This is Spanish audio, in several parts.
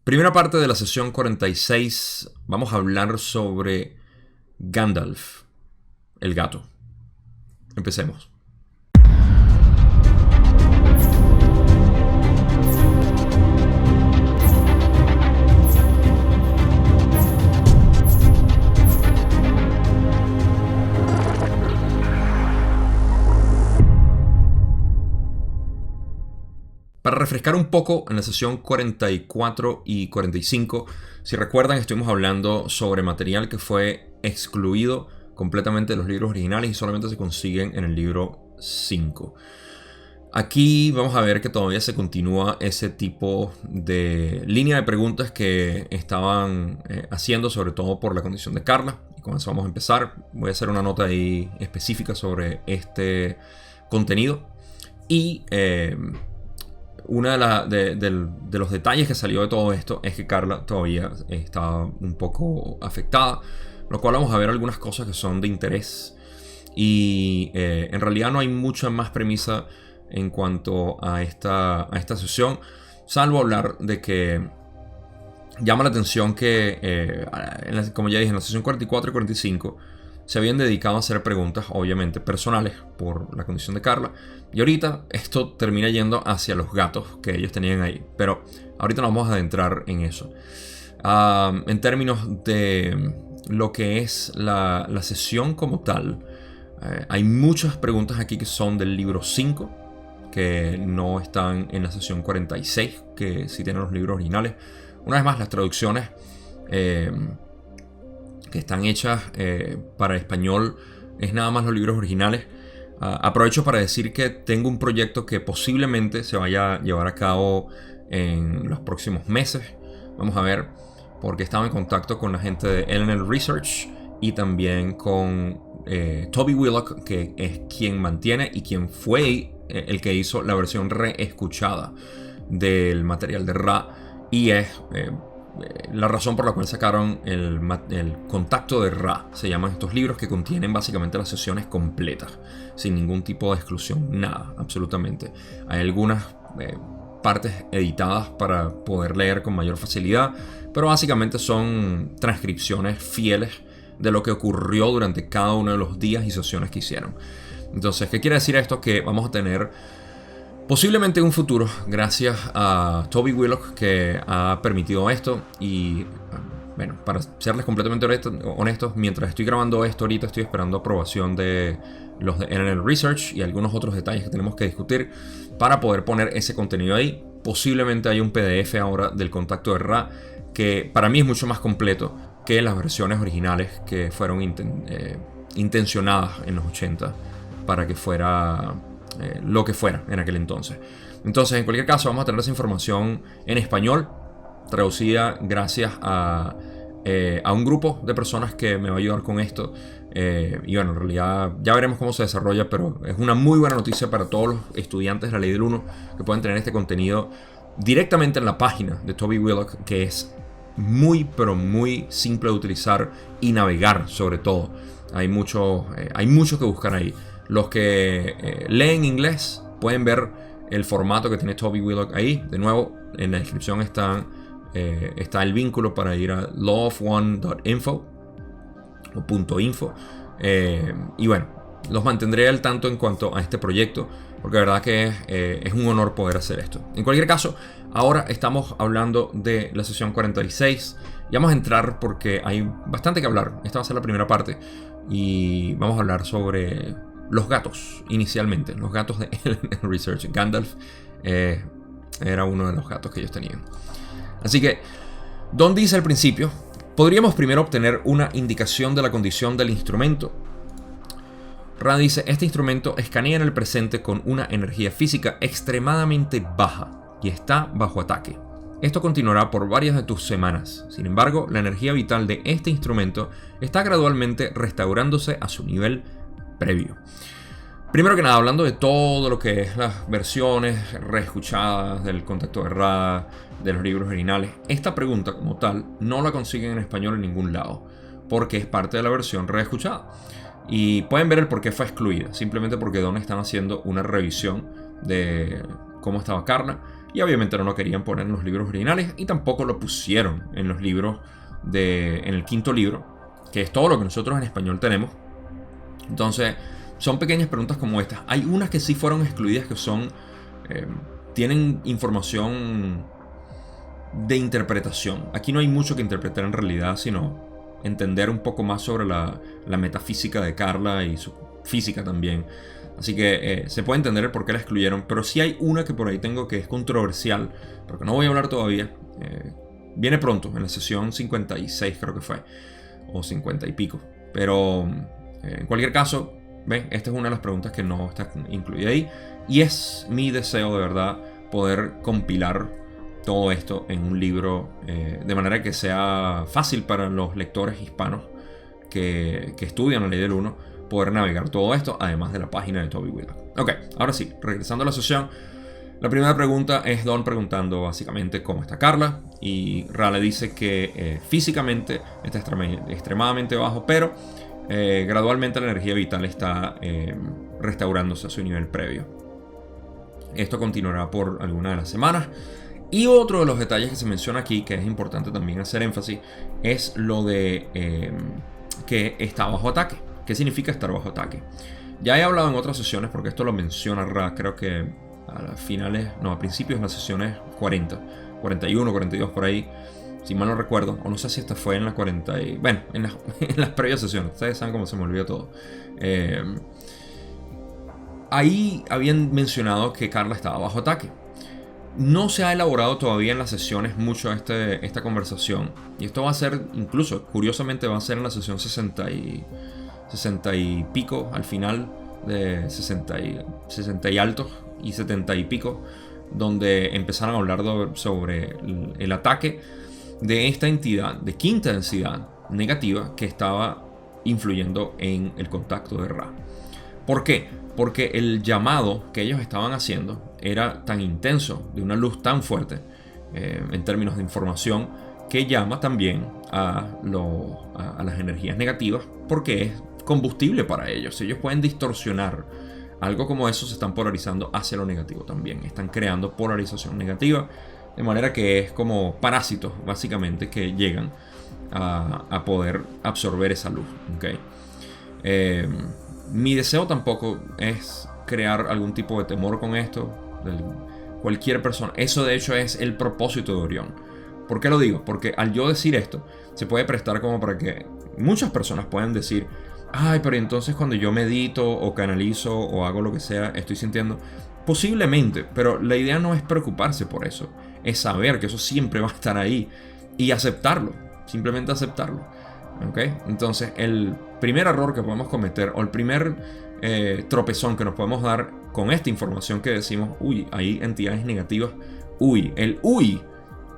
Primera parte de la sesión 46, vamos a hablar sobre Gandalf, el gato. Empecemos. Para refrescar un poco, en la sesión 44 y 45, si recuerdan, estuvimos hablando sobre material que fue excluido completamente de los libros originales y solamente se consiguen en el libro 5. Aquí vamos a ver que todavía se continúa ese tipo de línea de preguntas que estaban haciendo, sobre todo por la condición de Carla. Y con eso vamos a empezar. Voy a hacer una nota ahí específica sobre este contenido. Y uno de los detalles que salió de todo esto es que Carla todavía está un poco afectada, lo cual vamos a ver algunas cosas que son de interés. Y en realidad no hay mucha más premisa en cuanto a esta sesión, salvo hablar de que llama la atención que, como ya dije, en la sesión 44 y 45 se habían dedicado a hacer preguntas, obviamente personales, por la condición de Carla. Y ahorita esto termina yendo hacia los gatos que ellos tenían ahí. Pero ahorita nos vamos a adentrar en eso. En términos de lo que es la sesión como tal, hay muchas preguntas aquí que son del libro 5, que no están en la sesión 46, que sí tienen los libros originales. Una vez más, las traducciones que están hechas para español es nada más los libros originales. Aprovecho para decir que tengo un proyecto que posiblemente se vaya a llevar a cabo en los próximos meses. Vamos a ver, porque estaba en contacto con la gente de LNL Research y también con Toby Willock, que es quien mantiene y quien fue el que hizo la versión reescuchada del material de Ra, y es la razón por la cual sacaron el Contacto de Ra. Se llaman estos libros, que contienen básicamente las sesiones completas, sin ningún tipo de exclusión, nada, absolutamente. Hay algunas partes editadas para poder leer con mayor facilidad, pero básicamente son transcripciones fieles de lo que ocurrió durante cada uno de los días y sesiones que hicieron. Entonces, ¿qué quiere decir esto? Que vamos a tener posiblemente en un futuro, gracias a Toby Willock, que ha permitido esto. Y bueno, para serles completamente honestos, mientras estoy grabando esto ahorita, estoy esperando aprobación de los de NNL Research y algunos otros detalles que tenemos que discutir para poder poner ese contenido ahí. Posiblemente hay un PDF ahora del Contacto de Ra, que para mí es mucho más completo que las versiones originales que fueron intencionadas en los 80 para que fuera lo que fuera en aquel entonces. Entonces, en cualquier caso, vamos a tener esa información en español, traducida gracias a un grupo de personas que me va a ayudar con esto. Y bueno, en realidad ya veremos cómo se desarrolla, pero es una muy buena noticia para todos los estudiantes de la Ley del 1 que pueden tener este contenido directamente en la página de Toby Willock, que es muy, pero muy simple de utilizar y navegar, sobre todo. Hay mucho que buscar ahí. Los que leen inglés pueden ver el formato que tiene Toby Willock ahí. De nuevo, en la descripción está el vínculo para ir a lawofone.info o .info. Y bueno, los mantendré al tanto en cuanto a este proyecto, porque la verdad que es un honor poder hacer esto. En cualquier caso, ahora estamos hablando de la sesión 46 y vamos a entrar porque hay bastante que hablar. Esta va a ser la primera parte y vamos a hablar sobre los gatos, inicialmente, los gatos de LNL Research. Gandalf era uno de los gatos que ellos tenían. Así que, Don dice al principio: podríamos primero obtener una indicación de la condición del instrumento. Ra dice: este instrumento escanea en el presente con una energía física extremadamente baja y está bajo ataque. Esto continuará por varias de tus semanas. Sin embargo, la energía vital de este instrumento está gradualmente restaurándose a su nivel previo. Primero que nada, hablando de todo lo que es las versiones reescuchadas del Contacto de Ra, de los libros originales, esta pregunta como tal no la consiguen en español en ningún lado, porque es parte de la versión reescuchada. Y pueden ver el por qué fue excluida, simplemente porque Don están haciendo una revisión de cómo estaba Carla y obviamente no lo querían poner en los libros originales y tampoco lo pusieron en los libros en el quinto libro, que es todo lo que nosotros en español tenemos. Entonces son pequeñas preguntas como estas. Hay unas que sí fueron excluidas, que son tienen información de interpretación. Aquí no hay mucho que interpretar en realidad, sino entender un poco más sobre la metafísica de Carla y su física también. Así que se puede entender el por qué la excluyeron. Pero sí hay una que por ahí tengo que es controversial, porque no voy a hablar todavía. Viene pronto, en la sesión 56 creo que fue, o 50 y pico. Pero en cualquier caso, ven, esta es una de las preguntas que no está incluida ahí. Y es mi deseo de verdad poder compilar todo esto en un libro de manera que sea fácil para los lectores hispanos que estudian la ley del 1 poder navegar todo esto, además de la página de Toby Willock. Ok, ahora sí, regresando a la sesión. La primera pregunta es Don preguntando básicamente cómo está Carla, y Ra le dice que físicamente está extremadamente bajo, pero gradualmente la energía vital está restaurándose a su nivel previo. Esto continuará por algunas de las semanas. Y otro de los detalles que se menciona aquí, que es importante también hacer énfasis, es lo de que está bajo ataque. ¿Qué significa estar bajo ataque? Ya he hablado en otras sesiones, porque esto lo menciona Ra, creo que a principios de las sesiones 40, 41, 42 por ahí, si mal no recuerdo, o no sé si esta fue en las 40 y... Bueno, en las previas sesiones, ustedes saben cómo se me olvidó todo. Ahí habían mencionado que Carla estaba bajo ataque. No se ha elaborado todavía en las sesiones mucho esta conversación. Y esto va a ser, incluso, curiosamente, va a ser en la sesión 60 y pico, al final de 60 y altos y 70 y pico, donde empezaron a hablar sobre el ataque de esta entidad de quinta densidad negativa que estaba influyendo en el contacto de Ra. ¿Por qué? Porque el llamado que ellos estaban haciendo era tan intenso, de una luz tan fuerte en términos de información, que llama también a las energías negativas, porque es combustible para ellos. Ellos pueden distorsionar algo como eso, se están polarizando hacia lo negativo también. Están creando polarización negativa, de manera que es como parásitos, básicamente, que llegan a poder absorber esa luz. ¿Okay? Mi deseo tampoco es crear algún tipo de temor con esto. Cualquier persona. Eso de hecho es el propósito de Orión. ¿Por qué lo digo? Porque al yo decir esto, se puede prestar como para que muchas personas puedan decir: ay, pero entonces cuando yo medito o canalizo o hago lo que sea, estoy sintiendo. Posiblemente, pero la idea no es preocuparse por eso. Es saber que eso siempre va a estar ahí y aceptarlo. Simplemente aceptarlo. ¿Okay? Entonces, el primer error que podemos cometer, o el primer tropezón que nos podemos dar con esta información que decimos: uy, hay entidades negativas. El uy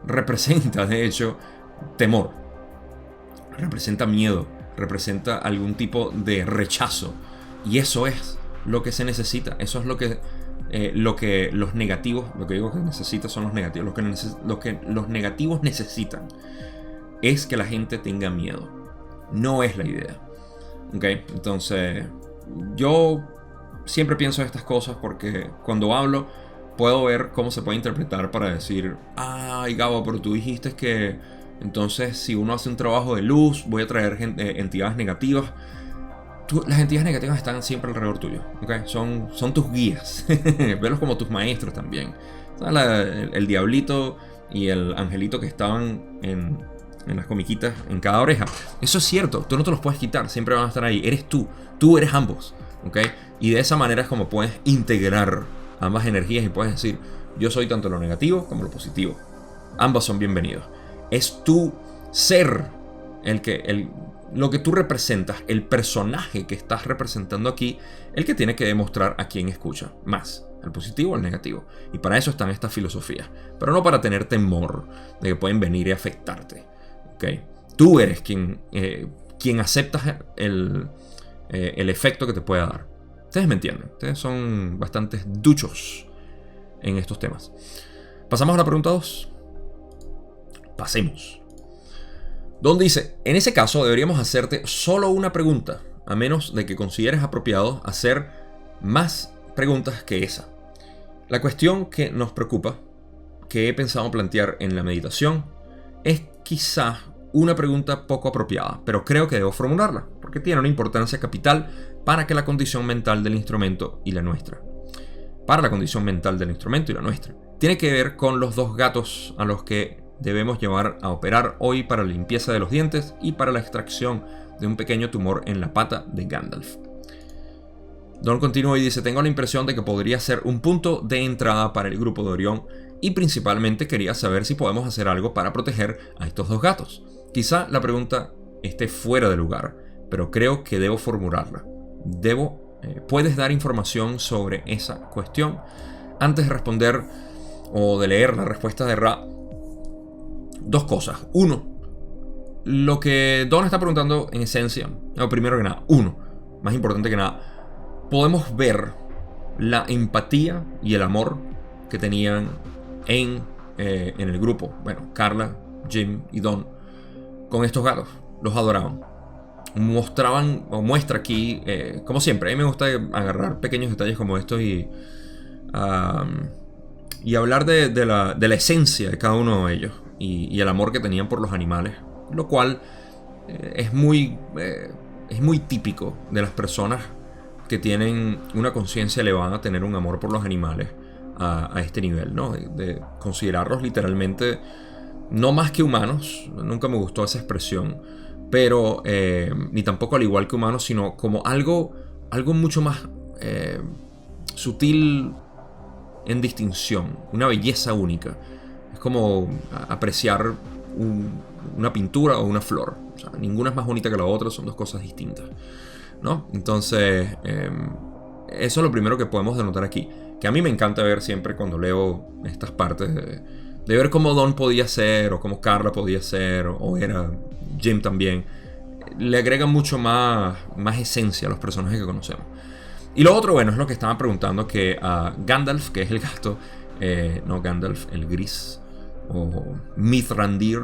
representa, de hecho, temor. Representa miedo. Representa algún tipo de rechazo. Y eso es lo que se necesita. Eso es lo que los negativos, lo que digo que necesita son los negativos. Lo que los negativos necesitan es que la gente tenga miedo. No es la idea. ¿Okay? Entonces, yo siempre pienso en estas cosas porque cuando hablo puedo ver cómo se puede interpretar para decir: ay, Gabo, pero tú dijiste que entonces si uno hace un trabajo de luz voy a traer entidades negativas. Las entidades negativas están siempre alrededor tuyo. ¿Okay? Son tus guías. Velos como tus maestros también. El diablito y el angelito que estaban en las comiquitas en cada oreja. Eso es cierto, tú no te los puedes quitar, siempre van a estar ahí. Eres tú eres ambos, ¿ok? Y de esa manera es como puedes integrar ambas energías y puedes decir: yo soy tanto lo negativo como lo positivo. Ambas son bienvenidos. Es tu ser lo que tú representas, el personaje que estás representando aquí, el que tiene que demostrar a quién escucha más, el positivo o el negativo. Y para eso están estas filosofías, pero no para tener temor de que pueden venir y afectarte. ¿Okay? Tú eres quien aceptas el efecto que te pueda dar. Ustedes me entienden. Ustedes son bastante duchos en estos temas. Pasamos a la pregunta 2. Pasemos. Don dice: en ese caso deberíamos hacerte solo una pregunta, a menos de que consideres apropiado hacer más preguntas que esa. La cuestión que nos preocupa que he pensado plantear en la meditación es quizá una pregunta poco apropiada, pero creo que debo formularla, porque tiene una importancia capital para que la condición mental del instrumento y la nuestra. Para la condición mental del instrumento y la nuestra. Tiene que ver con los dos gatos a los que debemos llevar a operar hoy para la limpieza de los dientes y para la extracción de un pequeño tumor en la pata de Gandalf. Don continúa y dice: tengo la impresión de que podría ser un punto de entrada para el grupo de Orión y principalmente quería saber si podemos hacer algo para proteger a estos dos gatos. Quizá la pregunta esté fuera de lugar, pero creo que debo formularla. ¿Puedes dar información sobre esa cuestión? Antes de responder o de leer la respuesta de Ra, dos cosas. Uno, lo que Don está preguntando en esencia, primero que nada, más importante que nada, podemos ver la empatía y el amor que tenían en el grupo. Bueno, Carla, Jim y Don con estos gatos. Los adoraban. Mostraban, o muestra aquí, como siempre, a mí me gusta agarrar pequeños detalles como estos y hablar de la esencia de cada uno de ellos y el amor que tenían por los animales, lo cual es muy típico de las personas que tienen una conciencia elevada, tener un amor por los animales a este nivel, ¿no? De considerarlos literalmente no más que humanos. Nunca me gustó esa expresión, pero ni tampoco al igual que humanos, sino como algo mucho más sutil en distinción, una belleza única. Es como apreciar una pintura o una flor. O sea, ninguna es más bonita que la otra, son dos cosas distintas, ¿no? Entonces, eso es lo primero que podemos denotar aquí. Que a mí me encanta ver siempre cuando leo estas partes de ver cómo Don podía ser, o cómo Carla podía ser, o era Jim también. Le agregan mucho más esencia a los personajes que conocemos. Y lo otro, bueno, es lo que estaba preguntando, que a Gandalf, que es el gato, no Gandalf el gris, o Mithrandir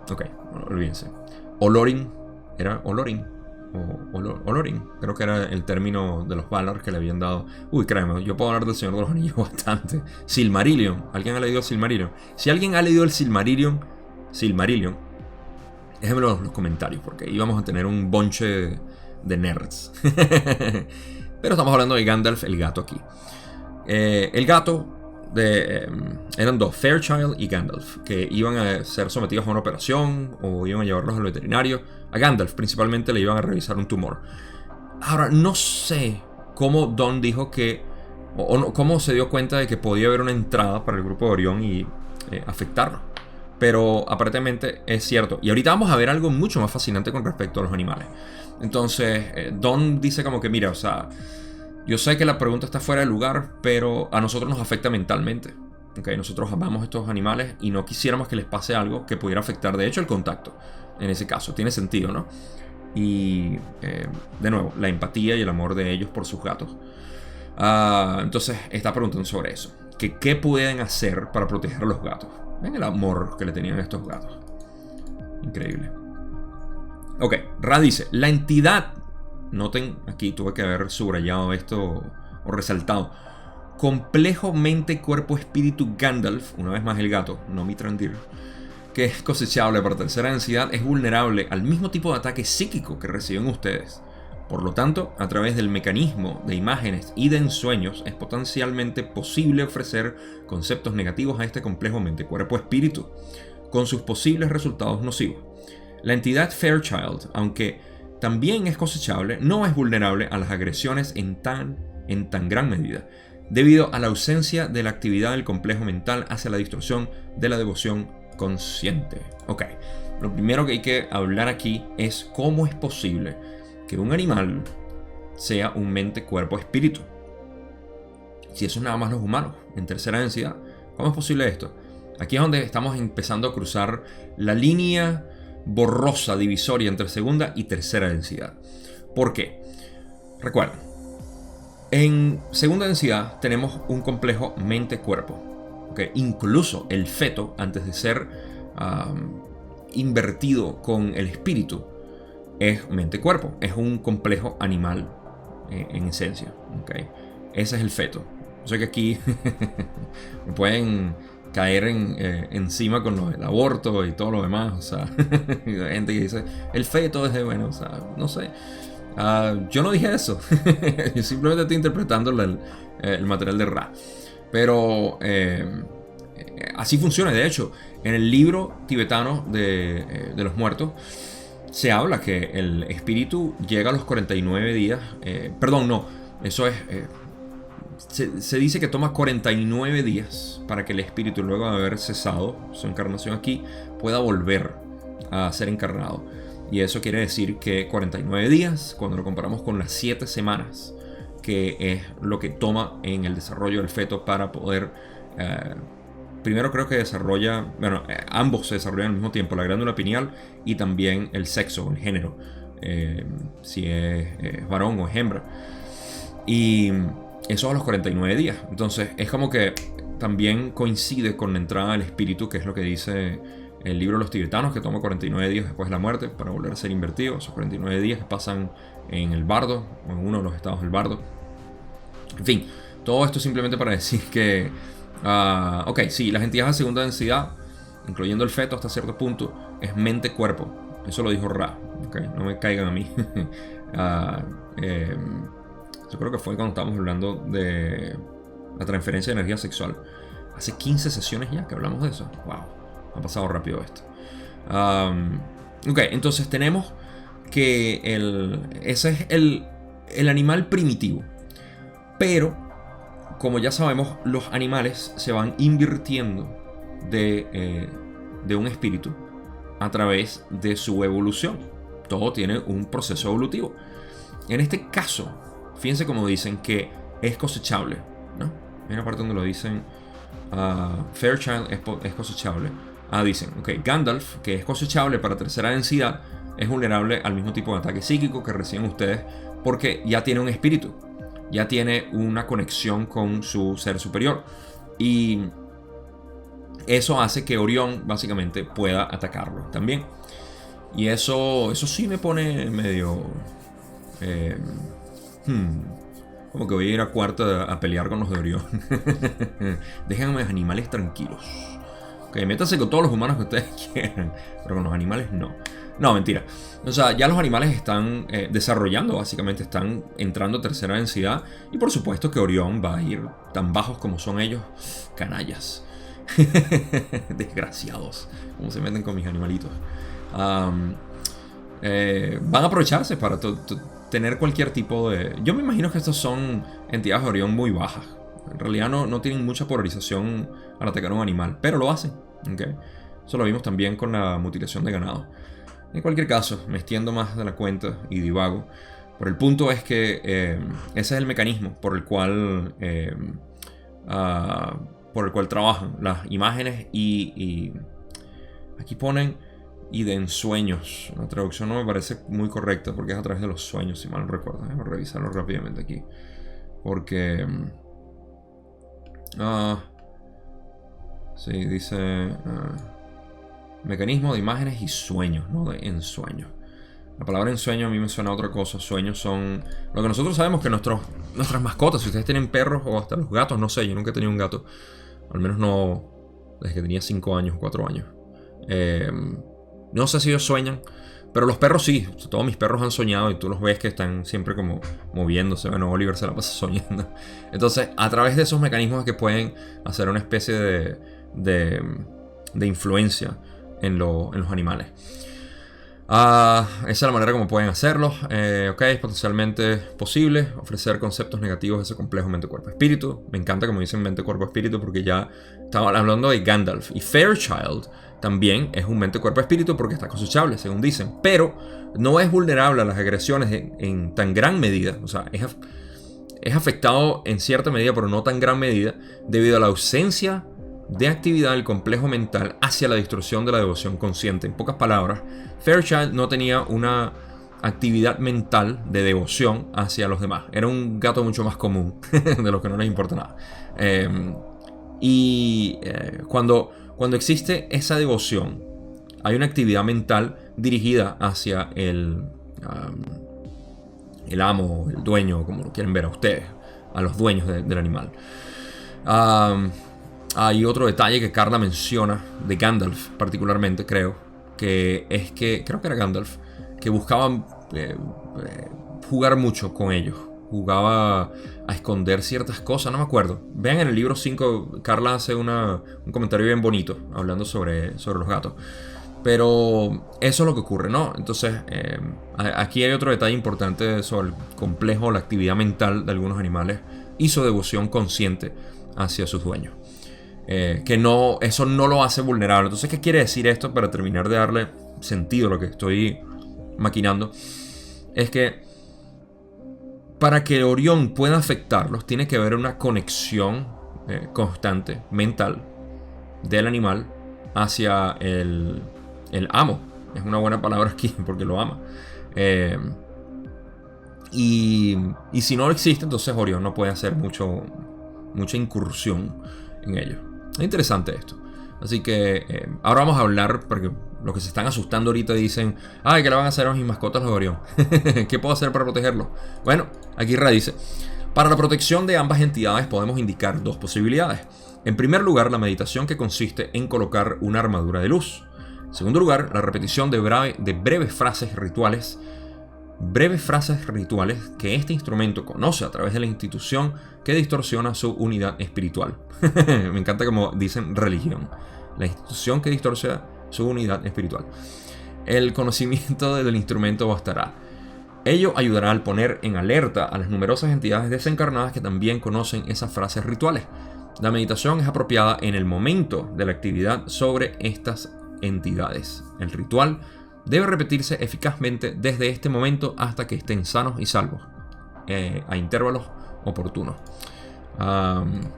ok, olvídense. Olorin, ¿era Olorin? Olorin, creo que era el término de los Valar que le habían dado. Uy, créeme, yo puedo hablar del Señor de los Anillos bastante. Silmarillion, ¿alguien ha leído Silmarillion? Si alguien ha leído el Silmarillion, déjenmelo en los comentarios, porque íbamos a tener un bonche de nerds. Pero estamos hablando de Gandalf, el gato aquí. El gato eran dos, Fairchild y Gandalf, que iban a ser sometidos a una operación o iban a llevarlos al veterinario. A Gandalf principalmente le iban a revisar un tumor. Ahora, no sé cómo Don dijo que, o cómo se dio cuenta de que podía haber una entrada para el grupo de Orión y afectarlo. Pero aparentemente es cierto. Y ahorita vamos a ver algo mucho más fascinante con respecto a los animales. Entonces, Don dice como que, mira, o sea, yo sé que la pregunta está fuera de lugar, pero a nosotros nos afecta mentalmente. ¿Okay? Nosotros amamos a estos animales y no quisiéramos que les pase algo que pudiera afectar, de hecho, el contacto. En ese caso, tiene sentido, ¿no? Y, de nuevo, la empatía y el amor de ellos por sus gatos. Entonces, está preguntando sobre eso. ¿Qué pueden hacer para proteger a los gatos? Ven el amor que le tenían a estos gatos. Increíble. Ok, Ra dice, la entidad, noten, aquí tuve que haber subrayado esto o resaltado, complejo mente, cuerpo, espíritu Gandalf, una vez más el gato, no Mithrandir, que es cosechable para tercera densidad, es vulnerable al mismo tipo de ataque psíquico que reciben ustedes. Por lo tanto, a través del mecanismo de imágenes y de ensueños es potencialmente posible ofrecer conceptos negativos a este complejo mente, cuerpo, espíritu, con sus posibles resultados nocivos. La entidad Fairchild, aunque también es cosechable, no es vulnerable a las agresiones en tan gran medida, debido a la ausencia de la actividad del complejo mental hacia la distorsión de la devoción consciente. Ok, lo primero que hay que hablar aquí es cómo es posible que un animal sea un mente, cuerpo, espíritu. Si eso es nada más los humanos, en tercera densidad, ¿cómo es posible esto? Aquí es donde estamos empezando a cruzar la línea borrosa, divisoria entre segunda y tercera densidad. ¿Por qué? Recuerden, en segunda densidad tenemos un complejo mente-cuerpo. ¿Okay? Incluso el feto, antes de ser invertido con el espíritu, es mente-cuerpo. Es un complejo animal en esencia. ¿Okay? Ese es el feto. Yo sé que aquí me pueden caer encima con lo del aborto y todo lo demás. O sea, hay gente que dice, el feto es de bueno, o sea, no sé. Yo no dije eso. Yo simplemente estoy interpretando el material de Ra. Pero así funciona. De hecho, en el libro tibetano de los muertos se habla que el espíritu llega a los 49 días. Perdón, no. Eso es... se dice que toma 49 días para que el espíritu, luego de haber cesado su encarnación aquí, pueda volver a ser encarnado. Y eso quiere decir que 49 días, cuando lo comparamos con las 7 semanas, que es lo que toma en el desarrollo del feto para poder... primero creo que desarrolla... Bueno, ambos se desarrollan al mismo tiempo, la glándula pineal y también el sexo, el género. Si es varón o es hembra. Y eso a los 49 días. Entonces es como que también coincide con la entrada del espíritu, que es lo que dice el libro de los tibetanos, que toma 49 días después de la muerte para volver a ser invertido. Esos 49 días pasan en el bardo, o en uno de los estados del bardo. En fin, todo esto simplemente para decir que ok, sí, las entidades de segunda densidad, incluyendo el feto hasta cierto punto, es mente-cuerpo. Eso lo dijo Ra. Okay, no me caigan a mí. Yo creo que fue cuando estábamos hablando de la transferencia de energía sexual. Hace 15 sesiones ya que hablamos de eso. Wow, ha pasado rápido esto. Ok, entonces tenemos que ese es el animal primitivo. Pero, como ya sabemos, los animales se van invirtiendo de un espíritu a través de su evolución. Todo tiene un proceso evolutivo. En este caso, fíjense cómo dicen que es cosechable, ¿no? Hay una parte donde lo dicen, Fairchild es cosechable. Dicen, ok, Gandalf, que es cosechable para tercera densidad, es vulnerable al mismo tipo de ataque psíquico que reciben ustedes porque ya tiene un espíritu, ya tiene una conexión con su ser superior. Y eso hace que Orión básicamente pueda atacarlo también. Y eso sí me pone medio... como que voy a ir a cuarto a pelear con los de Orión. Déjenme los animales tranquilos. Ok, métanse con todos los humanos que ustedes quieran, pero con los animales no. No, mentira. O sea, ya los animales están desarrollando, básicamente están entrando a tercera densidad. Y por supuesto que Orión va a ir tan bajos como son ellos. Canallas. Desgraciados. Cómo se meten con mis animalitos. Van a aprovecharse para tener cualquier tipo de... Yo me imagino que estas son entidades de Orión muy bajas. En realidad no tienen mucha polarización al atacar a un animal, pero lo hacen. ¿Okay? Eso lo vimos también con la mutilación de ganado. En cualquier caso, me extiendo más de la cuenta y divago. Pero el punto es que ese es el mecanismo por el cual trabajan las imágenes y aquí ponen y de ensueños. La traducción no me parece muy correcta porque es a través de los sueños, si mal no recuerdo. Déjame revisarlo rápidamente aquí. Porque... sí, dice... mecanismo de imágenes y sueños, no de ensueños. La palabra ensueño a mí me suena a otra cosa. Sueños son... Lo que nosotros sabemos que nuestras mascotas, si ustedes tienen perros o hasta los gatos, no sé, yo nunca he tenido un gato. Al menos no desde que tenía 5 años o 4 años. No sé si ellos sueñan, pero los perros sí. Todos mis perros han soñado y tú los ves que están siempre como moviéndose. Bueno, Oliver se la pasa soñando. Entonces, a través de esos mecanismos que pueden hacer una especie de influencia en los animales. Esa es la manera como pueden hacerlo. Ok, es potencialmente posible ofrecer conceptos negativos de ese complejo mente-cuerpo-espíritu. Me encanta como dicen mente-cuerpo-espíritu porque ya estaba hablando de Gandalf. Y Fairchild también es un mente-cuerpo-espíritu porque está cosechable, según dicen. Pero no es vulnerable a las agresiones en tan gran medida. O sea, es afectado en cierta medida, pero no tan gran medida, debido a la ausencia de actividad del complejo mental hacia la destrucción de la devoción consciente. En pocas palabras, Fairchild no tenía una actividad mental de devoción hacia los demás. Era un gato mucho más común, de los que no les importa nada. Cuando existe esa devoción, hay una actividad mental dirigida hacia el amo, el dueño, como lo quieren ver a ustedes, a los dueños del animal. Hay otro detalle que Carla menciona de Gandalf, particularmente, creo que creo que era Gandalf, que buscaba jugar mucho con ellos. Jugaba a esconder ciertas cosas, no me acuerdo. Vean en el libro 5, Carla hace un comentario bien bonito hablando sobre los gatos. Pero eso es lo que ocurre, ¿no? Entonces, aquí hay otro detalle importante sobre el complejo, la actividad mental de algunos animales y su devoción consciente hacia sus dueños. Que no, eso no lo hace vulnerable. Entonces, ¿qué quiere decir esto? Para terminar de darle sentido a lo que estoy maquinando, es que para que Orión pueda afectarlos, tiene que haber una conexión constante, mental, del animal hacia el amo. Es una buena palabra aquí porque lo ama. Y si no existe, entonces Orión no puede hacer mucha incursión en ello. Es interesante esto. Así que ahora vamos a hablar, porque los que se están asustando ahorita dicen: ay, ¿qué le van a hacer a mis mascotas los de Orión? ¿Qué puedo hacer para protegerlos? Bueno, aquí dice: para la protección de ambas entidades podemos indicar dos posibilidades. En primer lugar, la meditación, que consiste en colocar una armadura de luz. En segundo lugar, la repetición de breves frases rituales que este instrumento conoce a través de la institución que distorsiona su unidad espiritual. Me encanta como dicen religión. La institución que distorsiona su unidad espiritual. El conocimiento del instrumento bastará. Ello ayudará al poner en alerta a las numerosas entidades desencarnadas que también conocen esas frases rituales. La meditación es apropiada en el momento de la actividad sobre estas entidades. El ritual debe repetirse eficazmente desde este momento hasta que estén sanos y salvos, a intervalos oportunos.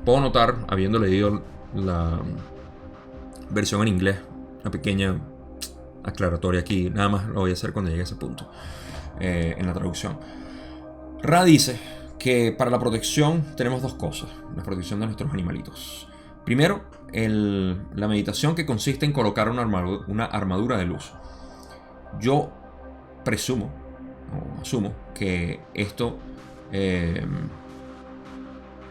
Puedo notar, habiendo leído la versión en inglés, una pequeña aclaratoria aquí, nada más lo voy a hacer cuando llegue a ese punto, en la traducción. Ra dice que para la protección tenemos dos cosas: la protección de nuestros animalitos. Primero, la meditación, que consiste en colocar una armadura de luz. Yo presumo o asumo que esto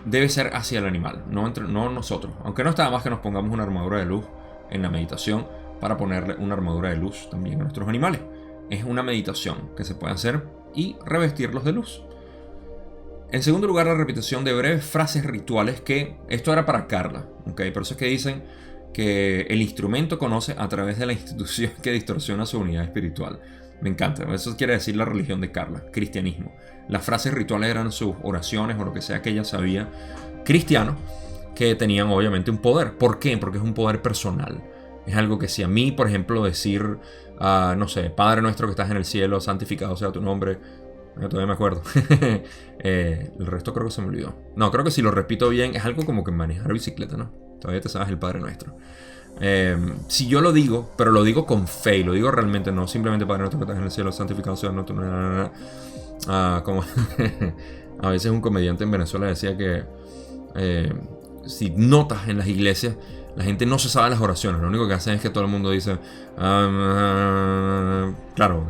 debe ser hacia el animal, no nosotros. Aunque no está de más que nos pongamos una armadura de luz en la meditación para ponerle una armadura de luz también a nuestros animales. Es una meditación que se puede hacer y revestirlos de luz. En segundo lugar, la repetición de breves frases rituales, que esto era para Carla, ¿okay? Por eso es que dicen que el instrumento conoce a través de la institución que distorsiona su unidad espiritual. Me encanta, eso quiere decir la religión de Carla, cristianismo. Las frases rituales eran sus oraciones o lo que sea que ella sabía, cristiano, que tenían obviamente un poder. ¿Por qué? Porque es un poder personal. Es algo que si a mí, por ejemplo, decir, no sé, Padre nuestro que estás en el cielo, santificado sea tu nombre, todavía me acuerdo. El resto creo que se me olvidó. No, creo que si lo repito bien, es algo como que manejar bicicleta, ¿no? Todavía te sabes el Padre Nuestro. Si yo lo digo, pero lo digo con fe y lo digo realmente, no simplemente Padre Nuestro que estás en el cielo, santificado sea tu nombre. Como a veces un comediante en Venezuela decía que si notas en las iglesias, la gente no se sabe las oraciones. Lo único que hacen es que todo el mundo dice claro.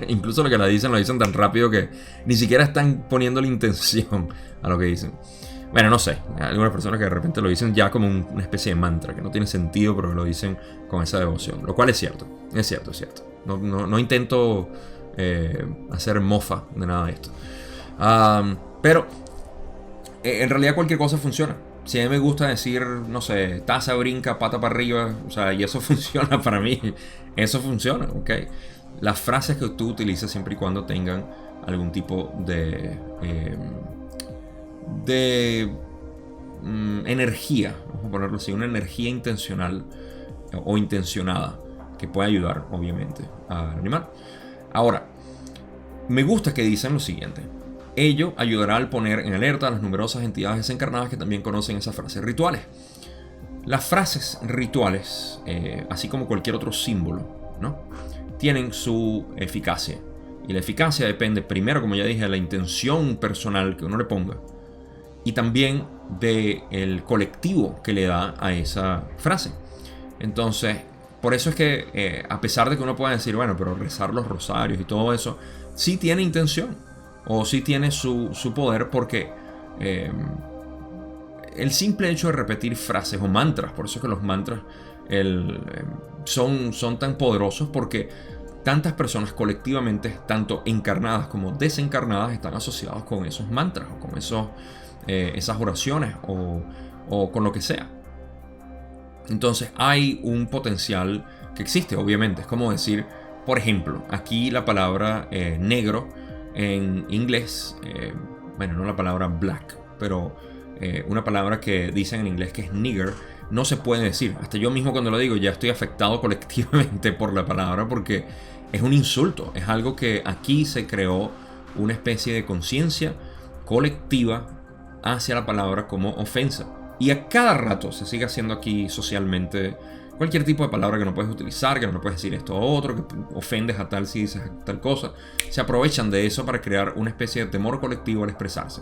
Incluso lo que lo dicen tan rápido que ni siquiera están poniendo la intención a lo que dicen. Bueno, no sé. Hay algunas personas que de repente lo dicen ya como una especie de mantra, que no tiene sentido, pero que lo dicen con esa devoción. Lo cual es cierto. Es cierto. No intento hacer mofa de nada de esto. Pero en realidad cualquier cosa funciona. Si a mí me gusta decir, no sé, taza, brinca, pata para arriba, o sea, y eso funciona para mí. Eso funciona, ¿ok? Las frases que tú utilizas, siempre y cuando tengan algún tipo de energía, vamos a ponerlo así, una energía intencional o intencionada que puede ayudar, obviamente, al animal. Ahora, me gusta que dicen lo siguiente: ello ayudará al poner en alerta a las numerosas entidades desencarnadas que también conocen esas frases rituales. Las frases rituales, así como cualquier otro símbolo, ¿no?, tienen su eficacia. Y la eficacia depende, primero, como ya dije, de la intención personal que uno le ponga, y también del colectivo que le da a esa frase. Entonces, por eso es que, a pesar de que uno pueda decir, bueno, pero rezar los rosarios y todo eso, sí tiene intención. O sí tiene su poder, porque el simple hecho de repetir frases o mantras, por eso es que los mantras son tan poderosos, porque tantas personas colectivamente, tanto encarnadas como desencarnadas, están asociados con esos mantras o con esas oraciones o con lo que sea. Entonces hay un potencial que existe, obviamente. Es como decir, por ejemplo, aquí la palabra negro en inglés, bueno, no la palabra black, pero una palabra que dicen en inglés que es nigger, no se puede decir. Hasta yo mismo cuando lo digo ya estoy afectado colectivamente por la palabra, porque es un insulto. Es algo que aquí se creó una especie de conciencia colectiva hacia la palabra como ofensa. Y a cada rato se sigue haciendo aquí socialmente cualquier tipo de palabra que no puedes utilizar, que no puedes decir esto o otro, que ofendes a tal si dices tal cosa. Se aprovechan de eso para crear una especie de temor colectivo al expresarse.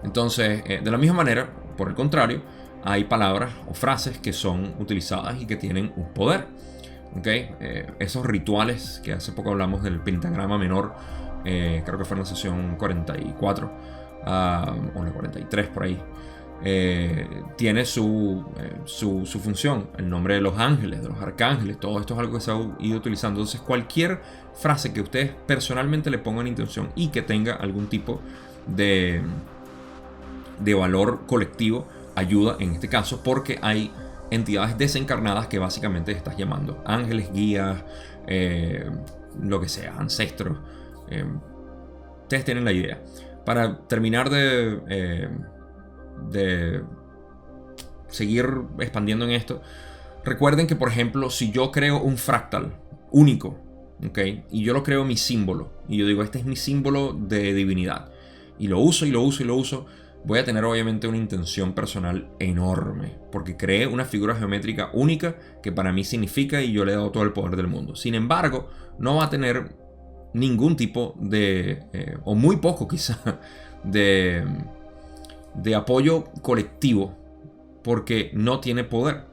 Entonces, de la misma manera, por el contrario, hay palabras o frases que son utilizadas y que tienen un poder. ¿Okay? Esos rituales que hace poco hablamos del pentagrama menor, creo que fue en la sesión 44 o la 43 por ahí. Tiene su función, el nombre de los ángeles, de los arcángeles, todo esto es algo que se ha ido utilizando. Entonces cualquier frase que ustedes personalmente le pongan intención y que tenga algún tipo de valor colectivo ayuda en este caso, porque hay entidades desencarnadas que básicamente estás llamando ángeles, guías, lo que sea, ancestros. Ustedes tienen la idea. Para terminar de seguir expandiendo en esto, recuerden que, por ejemplo, si yo creo un fractal único, ¿okay? Y yo lo creo mi símbolo, y yo digo, este es mi símbolo de divinidad, y lo uso, y lo uso, y lo uso, voy a tener obviamente una intención personal enorme, porque creé una figura geométrica única que para mí significa, y yo le he dado todo el poder del mundo. Sin embargo, no va a tener ningún tipo de, o muy poco quizá, de apoyo colectivo, porque no tiene poder.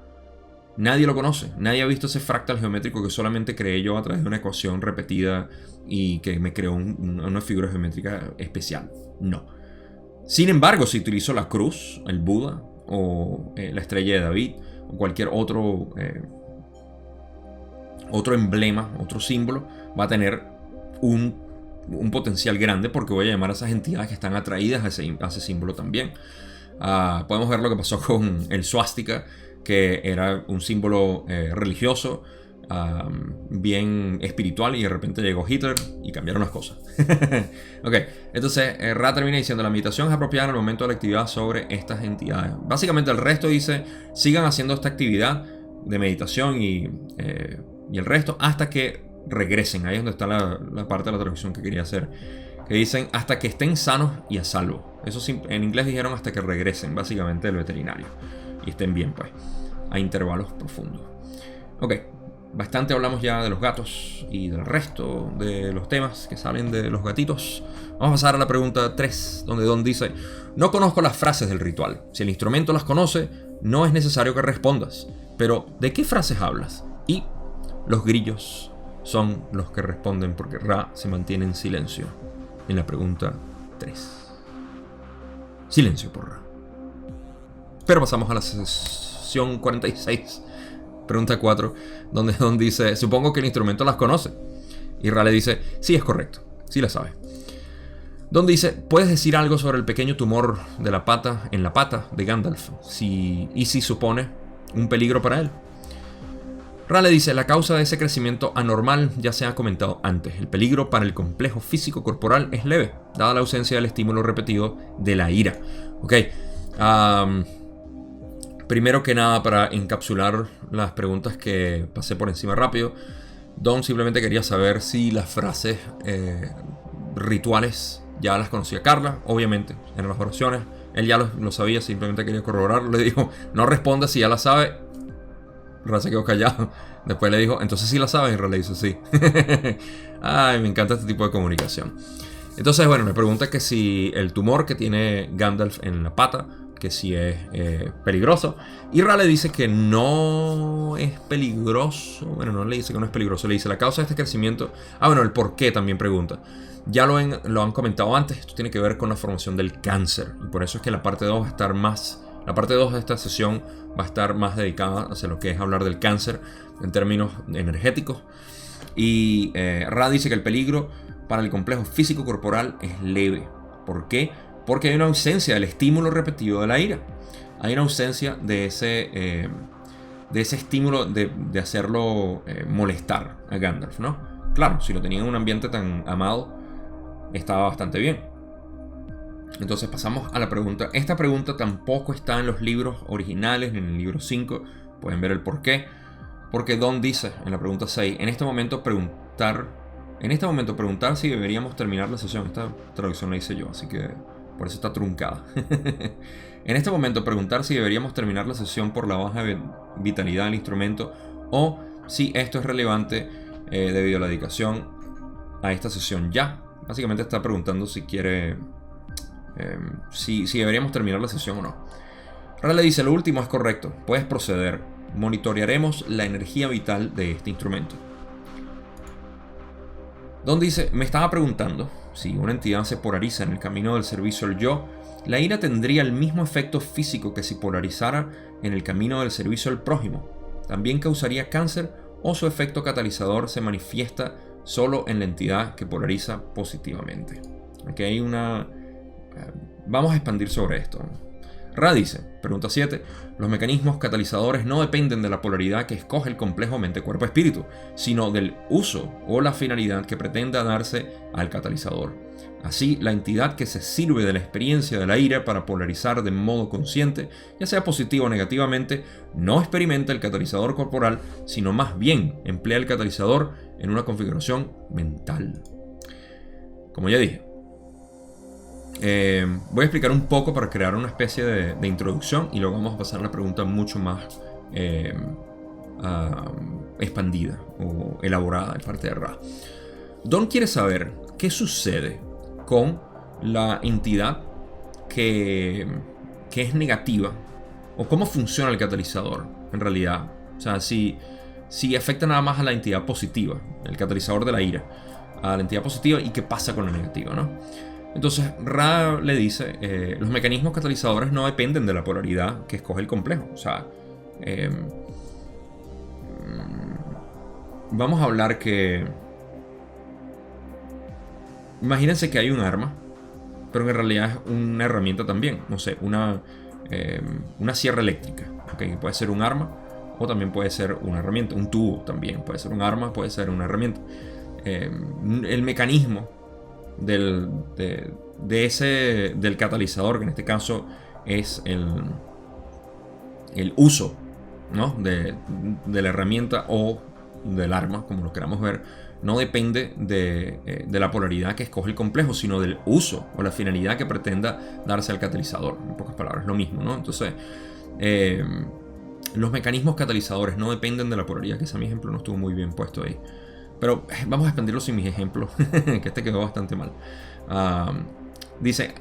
Nadie lo conoce, nadie ha visto ese fractal geométrico que solamente creé yo a través de una ecuación repetida y que me creó una figura geométrica especial. No. Sin embargo, si utilizo la cruz, el Buda o la estrella de David o cualquier otro emblema, otro símbolo, va a tener un potencial grande, porque voy a llamar a esas entidades que están atraídas a ese símbolo también. Podemos ver lo que pasó con el swastika, que era un símbolo religioso, bien espiritual, y de repente llegó Hitler y cambiaron las cosas. Ok, entonces Ra termina diciendo: la meditación es apropiada en el momento de la actividad sobre estas entidades. Básicamente el resto dice: sigan haciendo esta actividad de meditación y el resto hasta que regresen. Ahí es donde está la parte de la traducción que quería hacer, que dicen hasta que estén sanos y a salvo. Eso en inglés dijeron hasta que regresen, básicamente, del veterinario y estén bien, pues, a intervalos profundos. Ok, bastante hablamos ya de los gatos y del resto de los temas que salen de los gatitos. Vamos a pasar a la pregunta 3, donde Don dice: no conozco las frases del ritual. Si el instrumento las conoce, no es necesario que respondas. Pero, ¿de qué frases hablas? Y los grillos son los que responden, porque Ra se mantiene en silencio en la pregunta 3. Silencio por Ra. Pero pasamos a la sesión 46, pregunta 4, donde Don dice: supongo que el instrumento las conoce. Y Ra le dice: sí, es correcto, sí la sabe. Don dice: ¿puedes decir algo sobre el pequeño tumor de la pata en la pata de Gandalf? ¿Y si supone un peligro para él? Ra le dice: la causa de ese crecimiento anormal ya se ha comentado antes. El peligro para el complejo físico corporal es leve, dada la ausencia del estímulo repetido de la ira. Ok. Primero que nada, para encapsular las preguntas que pasé por encima rápido, Don simplemente quería saber si las frases rituales ya las conocía Carla. Obviamente, eran las oraciones. Él ya lo sabía, simplemente quería corroborarlo. Le dijo: no responda si ya la sabe. Ra se quedó callado. Después le dijo: entonces sí la sabes. Y Ra le dice: sí. Ay, me encanta este tipo de comunicación. Entonces, bueno, me pregunta que si el tumor que tiene Gandalf en la pata, que si es peligroso. Y Ra le dice que no es peligroso. Bueno, no le dice que no es peligroso, le dice la causa de este crecimiento. Bueno, el por qué también pregunta. Ya lo han comentado antes. Esto tiene que ver con la formación del cáncer, y por eso es que la parte 2 va a estar más La parte 2 de esta sesión va a estar más dedicada hacia lo que es hablar del cáncer en términos energéticos. Y Ra dice que el peligro para el complejo físico corporal es leve. ¿Por qué? Porque hay una ausencia del estímulo repetido de la ira. Hay una ausencia de ese estímulo de hacerlo molestar a Gandalf, ¿no? Claro, si lo tenía en un ambiente tan amado, estaba bastante bien. Entonces pasamos a la pregunta. Esta pregunta tampoco está en los libros originales, ni en el libro 5. Pueden ver el por qué. Porque Don dice en la pregunta 6, en este momento preguntar si deberíamos terminar la sesión. Esta traducción la hice yo, así que por eso está truncada. En este momento preguntar si deberíamos terminar la sesión por la baja vitalidad del instrumento o si esto es relevante debido a la dedicación a esta sesión ya. Básicamente está preguntando si quiere... si deberíamos terminar la sesión o no. Ra le dice, lo último es correcto, puedes proceder. Monitorearemos la energía vital de este instrumento. Don dice, me estaba preguntando si una entidad se polariza en el camino del servicio al yo, la ira tendría el mismo efecto físico que si polarizara en el camino del servicio al prójimo. También causaría cáncer o su efecto catalizador se manifiesta solo en la entidad que polariza positivamente. Aquí hay una... Vamos a expandir sobre esto. Ra dice, pregunta 7, los mecanismos catalizadores no dependen de la polaridad que escoge el complejo mente-cuerpo-espíritu, sino del uso o la finalidad que pretenda darse al catalizador. Así, la entidad que se sirve de la experiencia de la ira para polarizar de modo consciente, ya sea positivo o negativamente, no experimenta el catalizador corporal, sino más bien emplea el catalizador en una configuración mental. Como ya dije, voy a explicar un poco para crear una especie de introducción y luego vamos a pasar a la pregunta mucho más expandida o elaborada de parte de Ra. Don quiere saber qué sucede con la entidad que es negativa o cómo funciona el catalizador en realidad. O sea, si afecta nada más a la entidad positiva, el catalizador de la ira, a la entidad positiva, y qué pasa con la negativa, ¿no? Entonces Ra le dice, los mecanismos catalizadores no dependen de la polaridad que escoge el complejo. O sea, vamos a hablar que... Imagínense que hay un arma, pero que en realidad es una herramienta también. No sé, una sierra eléctrica, ¿okay? Puede ser un arma o también puede ser una herramienta. Un tubo también puede ser un arma, puede ser una herramienta. El mecanismo del catalizador, que en este caso es el uso, ¿no? de la herramienta o del arma, como lo queramos ver, no depende de la polaridad que escoge el complejo, sino del uso o la finalidad que pretenda darse al catalizador. En pocas palabras, lo mismo, ¿no? Entonces, los mecanismos catalizadores no dependen de la polaridad, que ese mi ejemplo no estuvo muy bien puesto ahí. Pero vamos a expandirlo sin mis ejemplos, que este quedó bastante mal. Dice,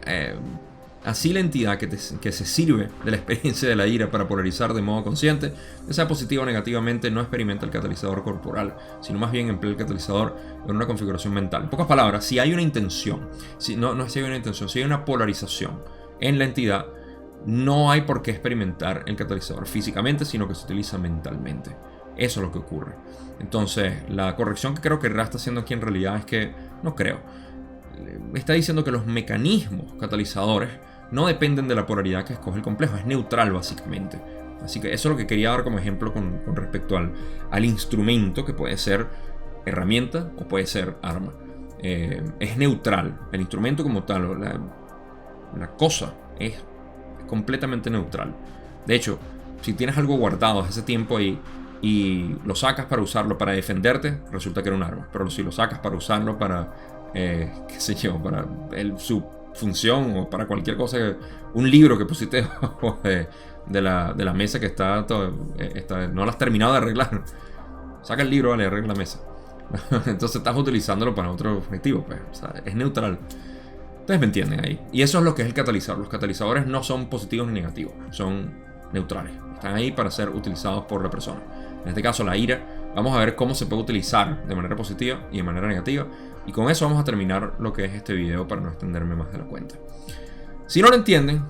así la entidad que se sirve de la experiencia de la ira para polarizar de modo consciente, ya sea positiva o negativamente, no experimenta el catalizador corporal, sino más bien emplea el catalizador en una configuración mental. En pocas palabras, si hay una intención, si hay una polarización en la entidad, no hay por qué experimentar el catalizador físicamente, sino que se utiliza mentalmente. Eso es lo que ocurre. Entonces, la corrección que creo que Ra está haciendo aquí en realidad es que, no creo, está diciendo que los mecanismos catalizadores no dependen de la polaridad que escoge el complejo, es neutral básicamente. Así que eso es lo que quería dar como ejemplo con respecto al instrumento, que puede ser herramienta o puede ser arma. Es neutral, el instrumento como tal, la cosa es completamente neutral. De hecho, si tienes algo guardado hace tiempo ahí y lo sacas para usarlo para defenderte, resulta que era un arma. Pero si lo sacas para usarlo para, qué sé yo, para su función o para cualquier cosa, un libro que pusiste de la mesa que está no lo has terminado de arreglar, saca el libro, vale, arregla la mesa. Entonces estás utilizándolo para otro objetivo, pues, o sea, es neutral. Ustedes me entienden ahí. Y eso es lo que es el catalizador. Los catalizadores no son positivos ni negativos, son neutrales. Están ahí para ser utilizados por la persona. En este caso, la ira. Vamos a ver cómo se puede utilizar de manera positiva y de manera negativa. Y con eso vamos a terminar lo que es este video para no extenderme más de la cuenta. Si no lo entienden,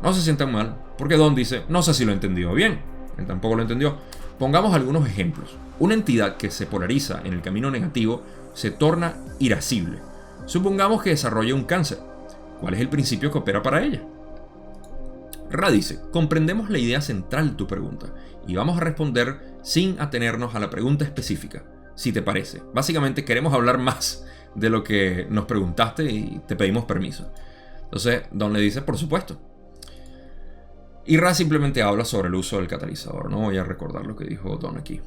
No se sientan mal, porque Don dice, no sé si lo he entendido bien. Él tampoco lo entendió. Pongamos algunos ejemplos. Una entidad que se polariza en el camino negativo se torna irascible. Supongamos que desarrolla un cáncer. ¿Cuál es el principio que opera para ella? Ra dice, comprendemos la idea central de tu pregunta y vamos a responder sin atenernos a la pregunta específica, si te parece. Básicamente queremos hablar más de lo que nos preguntaste y te pedimos permiso. Entonces Don le dice, por supuesto. Y Ra simplemente habla sobre el uso del catalizador. No voy a recordar lo que dijo Don aquí.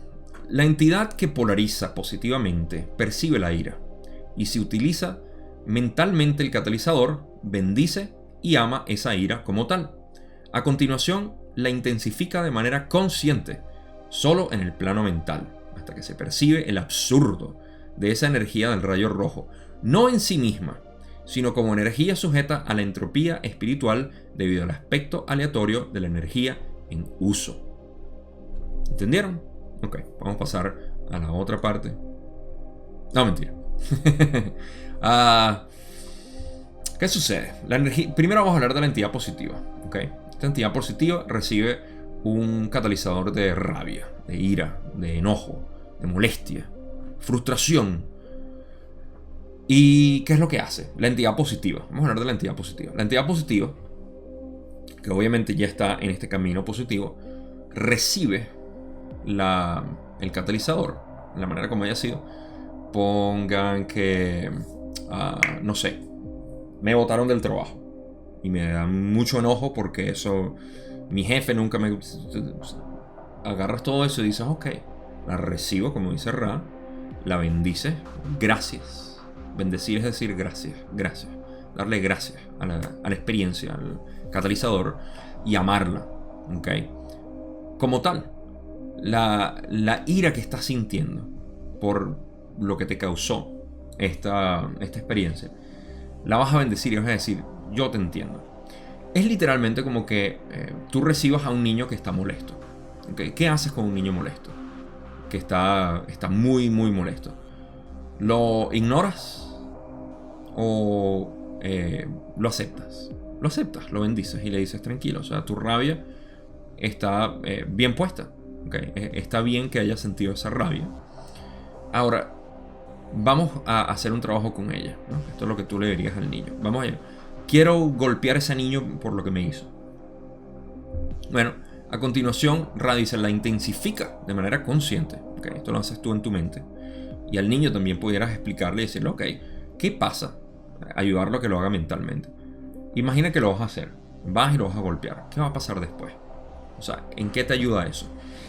La entidad que polariza positivamente percibe la ira y si utiliza mentalmente el catalizador, bendice y ama esa ira como tal. A continuación, la intensifica de manera consciente, solo en el plano mental, hasta que se percibe el absurdo de esa energía del rayo rojo, no en sí misma, sino como energía sujeta a la entropía espiritual debido al aspecto aleatorio de la energía en uso. ¿Entendieron? Ok, vamos a pasar a la otra parte. No, mentira. ¿Qué sucede? Primero vamos a hablar de la entidad positiva. ¿Okay? Esta entidad positiva recibe un catalizador de rabia, de ira, de enojo, de molestia, frustración. ¿Y qué es lo que hace? La entidad positiva. Vamos a hablar de la entidad positiva. La entidad positiva, que obviamente ya está en este camino positivo, recibe el catalizador, de la manera como haya sido. Pongan que, no sé, me botaron del trabajo y me da mucho enojo porque eso, mi jefe nunca me... Agarras todo eso y dices, ok, la recibo, como dice Ra, la bendices, gracias. Bendecir es decir gracias, gracias. Darle gracias a la experiencia, al catalizador y amarla, ok. Como tal, la ira que estás sintiendo por lo que te causó esta experiencia, la vas a bendecir y vas a decir, yo te entiendo. Es literalmente como que tú recibas a un niño que está molesto. ¿Okay? ¿Qué haces con un niño molesto? Que está muy, muy molesto. ¿Lo ignoras? ¿O lo aceptas? Lo aceptas, lo bendices y le dices tranquilo. O sea, tu rabia está bien puesta. ¿Okay? Está bien que hayas sentido esa rabia. Ahora, vamos a hacer un trabajo con ella, ¿no? Esto es lo que tú le dirías al niño. Vamos allá. Quiero golpear a ese niño por lo que me hizo. Bueno, a continuación, Ra dice, la intensifica de manera consciente. ¿Okay? Esto lo haces tú en tu mente. Y al niño también pudieras explicarle y decirle, ok, ¿qué pasa? Ayudarlo a que lo haga mentalmente. Imagina que lo vas a hacer. Vas y lo vas a golpear. ¿Qué va a pasar después? O sea, ¿en qué te ayuda eso?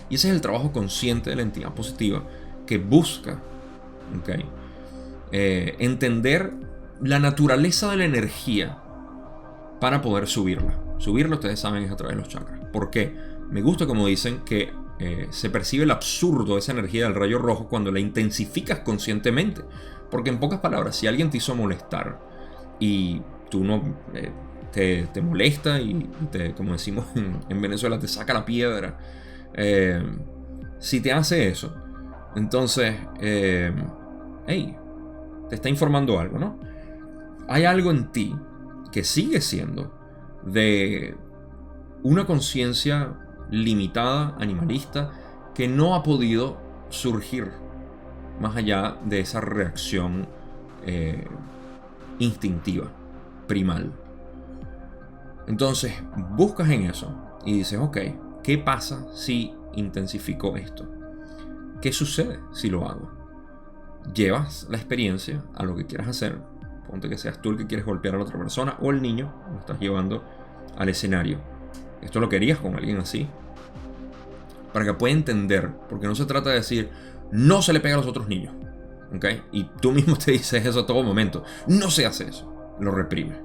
Y ese es el trabajo consciente de la entidad positiva que busca, ¿okay? Entender la naturaleza de la energía para poder subirla. Subirla, ustedes saben, es a través de los chakras. ¿Por qué? Me gusta como dicen que se percibe el absurdo de esa energía del rayo rojo cuando la intensificas conscientemente. Porque en pocas palabras, si alguien te hizo molestar y tú no te molesta y como decimos en Venezuela, te saca la piedra. Si te hace eso, entonces, hey, te está informando algo, ¿no? Hay algo en ti que sigue siendo de una conciencia limitada, animalista, que no ha podido surgir más allá de esa reacción instintiva, primal. Entonces, buscas en eso y dices, ok, ¿qué pasa si intensifico esto? ¿Qué sucede si lo hago? Llevas la experiencia a lo que quieras hacer. Ponte que seas tú el que quieres golpear a la otra persona o el niño, lo estás llevando al escenario. Esto lo querías con alguien así, para que pueda entender, porque no se trata de decir no se le pega a los otros niños, ¿ok? Y tú mismo te dices eso a todo momento. No se hace eso, lo reprime.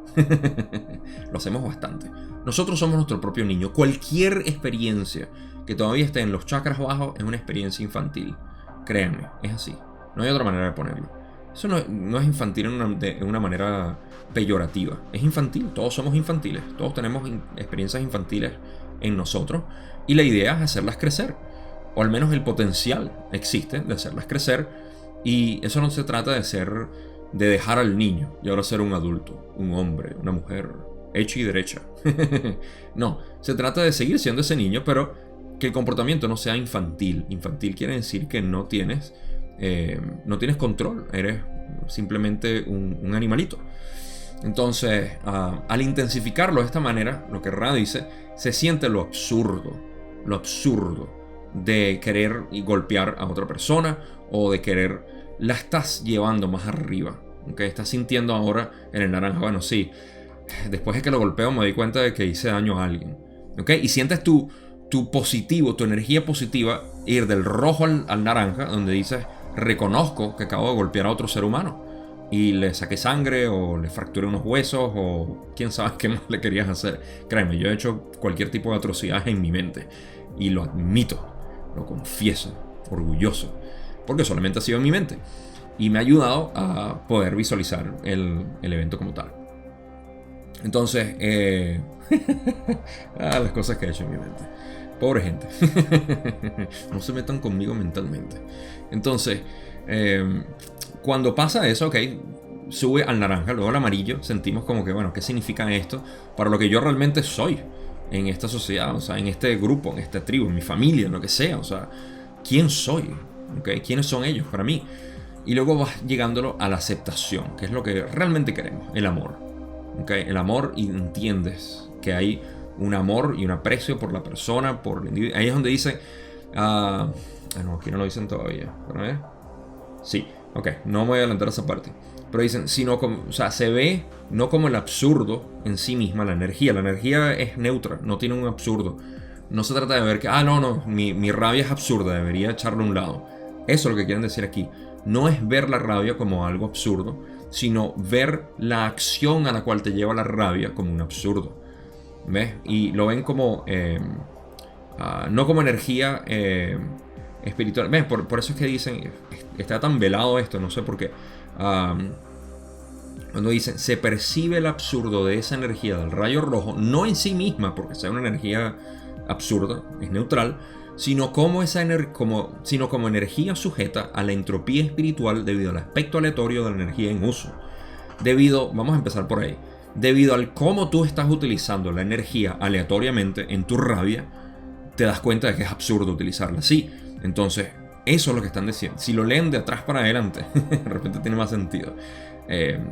Lo hacemos bastante. Nosotros somos nuestro propio niño. Cualquier experiencia que todavía esté en los chakras bajos es una experiencia infantil. Créanme, es así. No hay otra manera de ponerlo. Eso no es infantil en una manera peyorativa. Es infantil, todos somos infantiles. Todos tenemos experiencias infantiles en nosotros. Y la idea es hacerlas crecer. O al menos el potencial existe de hacerlas crecer. Y eso no se trata de dejar al niño y ahora ser un adulto, un hombre, una mujer, hecha y derecha. No, se trata de seguir siendo ese niño, pero que el comportamiento no sea infantil. Infantil quiere decir que no tienes control, eres simplemente un animalito. Entonces, al intensificarlo de esta manera, lo que Ra dice, se siente lo absurdo de querer y golpear a otra persona o de querer, la estás llevando más arriba. ¿Okay? Estás sintiendo ahora en el naranja, bueno, sí, después de que lo golpeo me doy cuenta de que hice daño a alguien. ¿Okay? Y sientes tu positivo, tu energía positiva ir del rojo al naranja, donde dices, reconozco que acabo de golpear a otro ser humano y le saqué sangre o le fracturé unos huesos o quién sabe qué más le querías hacer. Créeme, yo he hecho cualquier tipo de atrocidad en mi mente y lo admito, lo confieso, orgulloso, porque solamente ha sido en mi mente y me ha ayudado a poder visualizar el evento como tal. Entonces, las cosas que he hecho en mi mente. Pobre gente. No se metan conmigo mentalmente. Entonces, cuando pasa eso, ok, sube al naranja, luego al amarillo. Sentimos como que, bueno, ¿qué significa esto para lo que yo realmente soy en esta sociedad? O sea, en este grupo, en esta tribu, en mi familia, en lo que sea. O sea, ¿quién soy? ¿Okay? ¿Quiénes son ellos para mí? Y luego vas llegándolo a la aceptación, que es lo que realmente queremos, el amor. ¿Okay? El amor, y entiendes que hay un amor y un aprecio por la persona, por el individuo. Ahí es donde dicen, no, aquí no lo dicen todavía, pero sí, ok, no me voy a adelantar a esa parte, pero dicen, sino como, o sea, se ve no como el absurdo en sí misma, la energía es neutra, no tiene un absurdo, no se trata de ver que, no, mi rabia es absurda, debería echarlo a un lado. Eso es lo que quieren decir aquí, no es ver la rabia como algo absurdo, sino ver la acción a la cual te lleva la rabia como un absurdo. ¿Ves? Y lo ven como no como energía espiritual. ¿Ves? Por eso es que dicen, está tan velado esto, no sé por qué. Cuando dicen, se percibe el absurdo de esa energía del rayo rojo, no en sí misma, porque sea una energía absurda, es neutral, sino como energía sujeta a la entropía espiritual debido al aspecto aleatorio de la energía en uso. Vamos a empezar por ahí. Debido al cómo tú estás utilizando la energía aleatoriamente en tu rabia, te das cuenta de que es absurdo utilizarla así. Entonces, eso es lo que están diciendo. Si lo leen de atrás para adelante, de repente tiene más sentido.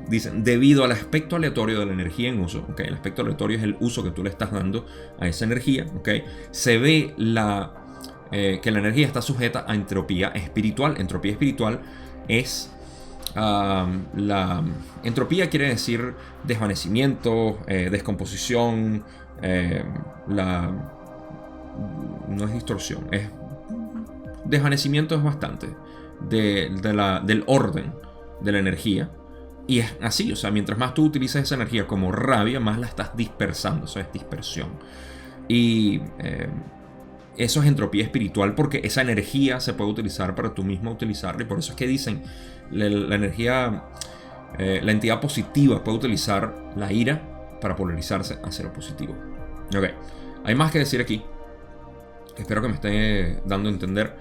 Dicen, debido al aspecto aleatorio de la energía en uso, ¿okay? El aspecto aleatorio es el uso que tú le estás dando a esa energía, ¿okay? Se ve que la energía está sujeta a entropía espiritual. Entropía espiritual es... la entropía quiere decir desvanecimiento, descomposición, no es distorsión, es desvanecimiento, es bastante del orden de la energía. Y es así, o sea, mientras más tú utilizas esa energía como rabia, más la estás dispersando, eso es dispersión. Y eso es entropía espiritual, porque esa energía se puede utilizar para tú mismo utilizarla. Y por eso es que dicen, la energía, la entidad positiva puede utilizar la ira para polarizarse hacia lo positivo. Ok, hay más que decir aquí. Espero que me esté dando a entender.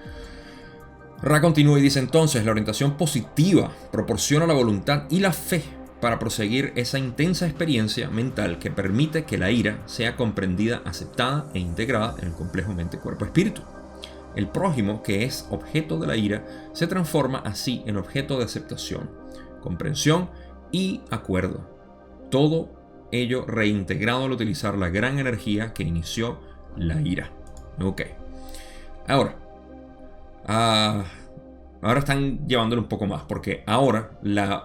Ra continúa y dice, entonces la orientación positiva proporciona la voluntad y la fe para proseguir esa intensa experiencia mental que permite que la ira sea comprendida, aceptada e integrada en el complejo mente-cuerpo-espíritu. El prójimo, que es objeto de la ira, se transforma así en objeto de aceptación, comprensión y acuerdo. Todo ello reintegrado al utilizar la gran energía que inició la ira. Ok. Ahora están llevándolo un poco más, porque ahora la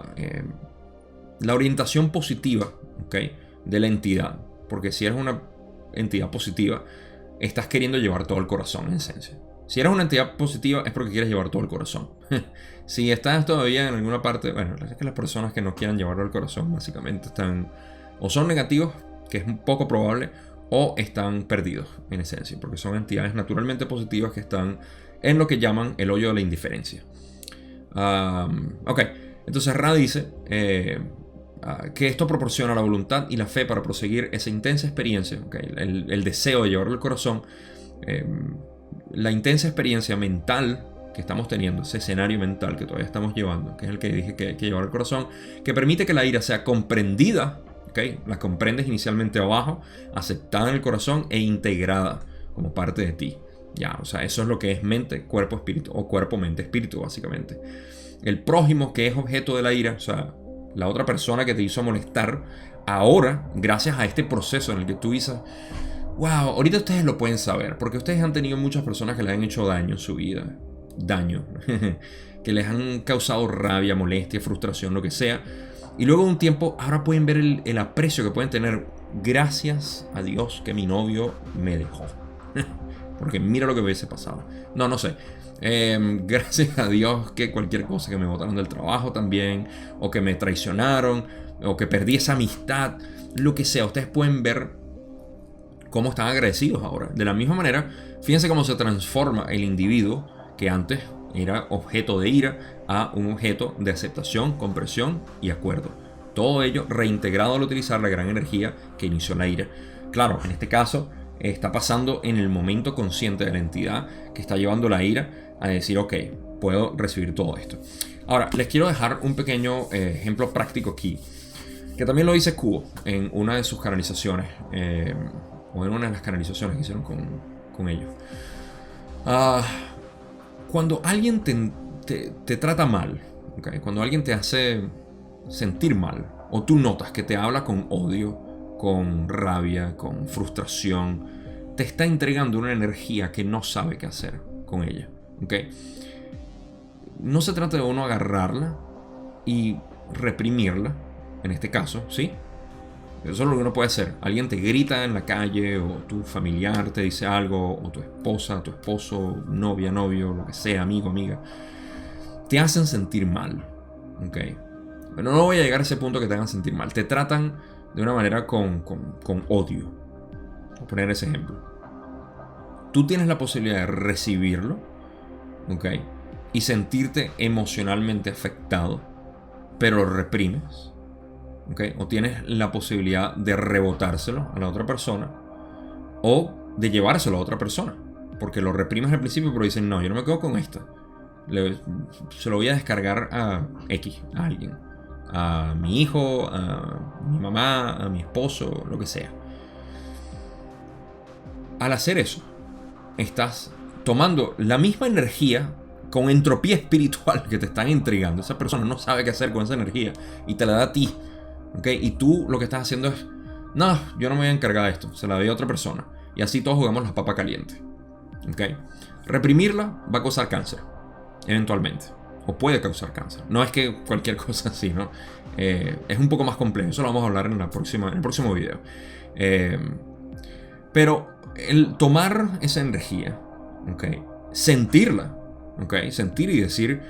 orientación positiva, ¿okay? De la entidad, porque si eres una entidad positiva, estás queriendo llevar todo el corazón en esencia. Si eres una entidad positiva es porque quieres llevar todo el corazón. Si estás todavía en alguna parte, bueno, es que las personas que no quieran llevarlo al corazón básicamente están o son negativos, que es un poco probable, o están perdidos en esencia, porque son entidades naturalmente positivas que están en lo que llaman el hoyo de la indiferencia. Ok, entonces Ra dice que esto proporciona la voluntad y la fe para proseguir esa intensa experiencia, okay, el deseo de llevarlo al corazón, la intensa experiencia mental que estamos teniendo, ese escenario mental que todavía estamos llevando, que es el que dije que hay que llevar al corazón, que permite que la ira sea comprendida, ¿ok? La comprendes inicialmente abajo, aceptada en el corazón e integrada como parte de ti. Ya, o sea, eso es lo que es mente, cuerpo, espíritu, o cuerpo, mente, espíritu, básicamente. El prójimo, que es objeto de la ira, o sea, la otra persona que te hizo molestar, ahora, gracias a este proceso en el que tú dices, wow, ahorita ustedes lo pueden saber, porque ustedes han tenido muchas personas que les han hecho daño en su vida. Daño. Que les han causado rabia, molestia, frustración, lo que sea. Y luego de un tiempo, ahora pueden ver el aprecio que pueden tener. Gracias a Dios que mi novio me dejó. Porque mira lo que hubiese pasado. No sé. Gracias a Dios que cualquier cosa, que me botaron del trabajo también, o que me traicionaron, o que perdí esa amistad, lo que sea, ustedes pueden ver cómo están agradecidos ahora. De la misma manera, fíjense cómo se transforma el individuo que antes era objeto de ira a un objeto de aceptación, comprensión y acuerdo. Todo ello reintegrado al utilizar la gran energía que inició la ira. Claro, en este caso está pasando en el momento consciente de la entidad que está llevando la ira a decir, ok, puedo recibir todo esto. Ahora, les quiero dejar un pequeño ejemplo práctico aquí, que también lo dice Kubo en una de sus canalizaciones, o en una de las canalizaciones que hicieron con ellos. Cuando alguien te trata mal, ¿okay? Cuando alguien te hace sentir mal, o tú notas que te habla con odio, con rabia, con frustración, te está entregando una energía que no sabe qué hacer con ella. ¿Okay? No se trata de uno agarrarla y reprimirla, en este caso, ¿sí? Eso es lo que uno puede hacer. Alguien te grita en la calle, o tu familiar te dice algo, o tu esposa, tu esposo, novia, novio, lo que sea, amigo, amiga. Te hacen sentir mal. ¿Ok? Pero no voy a llegar a ese punto que te hagan sentir mal. Te tratan de una manera con odio. Voy a poner ese ejemplo. Tú tienes la posibilidad de recibirlo, ¿ok? Y sentirte emocionalmente afectado, pero lo reprimes. ¿Okay? O tienes la posibilidad de rebotárselo a la otra persona, o de llevárselo a otra persona, porque lo reprimes al principio, pero dicen, no, yo no me quedo con esto, se lo voy a descargar a X, a alguien, a mi hijo, a mi mamá, a mi esposo, lo que sea. Al hacer eso, estás tomando la misma energía con entropía espiritual que te están entregando. Esa persona no sabe qué hacer con esa energía y te la da a ti. ¿Okay? Y tú lo que estás haciendo es, no, yo no me voy a encargar de esto, se la doy a otra persona. Y así todos jugamos la papa caliente. ¿Okay? Reprimirla va a causar cáncer, eventualmente. O puede causar cáncer. No es que cualquier cosa así, ¿no? Es un poco más complejo. Eso lo vamos a hablar en el próximo video. Pero el tomar esa energía, ¿okay? Sentirla, ¿okay? Sentir y decir,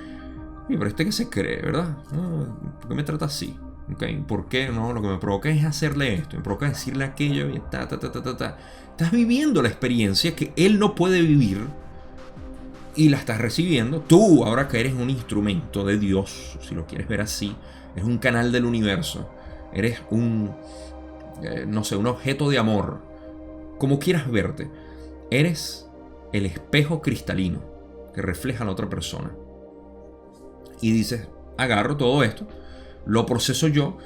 pero este que se cree, ¿verdad? ¿Por qué me trata así? Okay, ¿por qué no? Lo que me provoca es hacerle esto, me provoca decirle aquello y ta. Estás viviendo la experiencia que él no puede vivir y la estás recibiendo. Tú, ahora que eres un instrumento de Dios, si lo quieres ver así, eres un canal del universo, eres un objeto de amor, como quieras verte, eres el espejo cristalino que refleja a la otra persona. Y dices, agarro todo esto, lo proceso yo,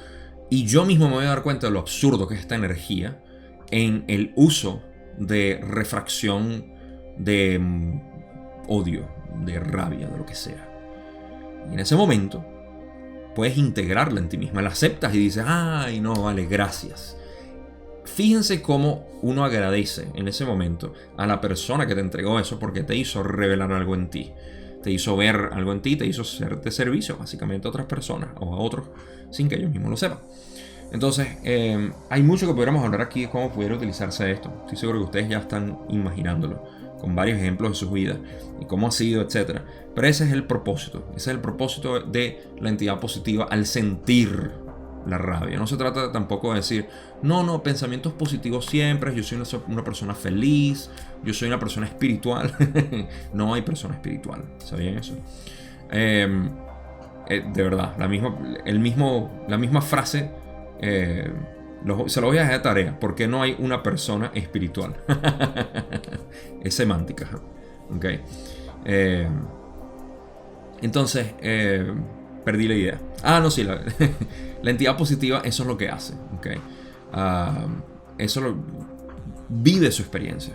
y yo mismo me voy a dar cuenta de lo absurdo que es esta energía en el uso de refracción, de odio, de rabia, de lo que sea. Y en ese momento puedes integrarla en ti misma, la aceptas y dices, ay, no, vale, gracias. Fíjense cómo uno agradece en ese momento a la persona que te entregó eso, porque te hizo revelar algo en ti. Te hizo ver algo en ti, te hizo ser de servicio básicamente a otras personas o a otros sin que ellos mismos lo sepan. Entonces, hay mucho que podríamos hablar aquí de cómo pudiera utilizarse esto. Estoy seguro que ustedes ya están imaginándolo con varios ejemplos de sus vidas y cómo ha sido, etc. Pero ese es el propósito. Ese es el propósito de la entidad positiva al sentir la rabia. No se trata tampoco de decir, no, pensamientos positivos siempre, yo soy una persona feliz, yo soy una persona espiritual. No hay persona espiritual, ¿sabían eso? De verdad, la misma frase, se lo voy a dejar de tarea, porque no hay una persona espiritual. Es semántica. ¿Okay? Entonces, perdí la idea. No, sí, la entidad positiva, eso es lo que hace. ¿Okay? Vive su experiencia.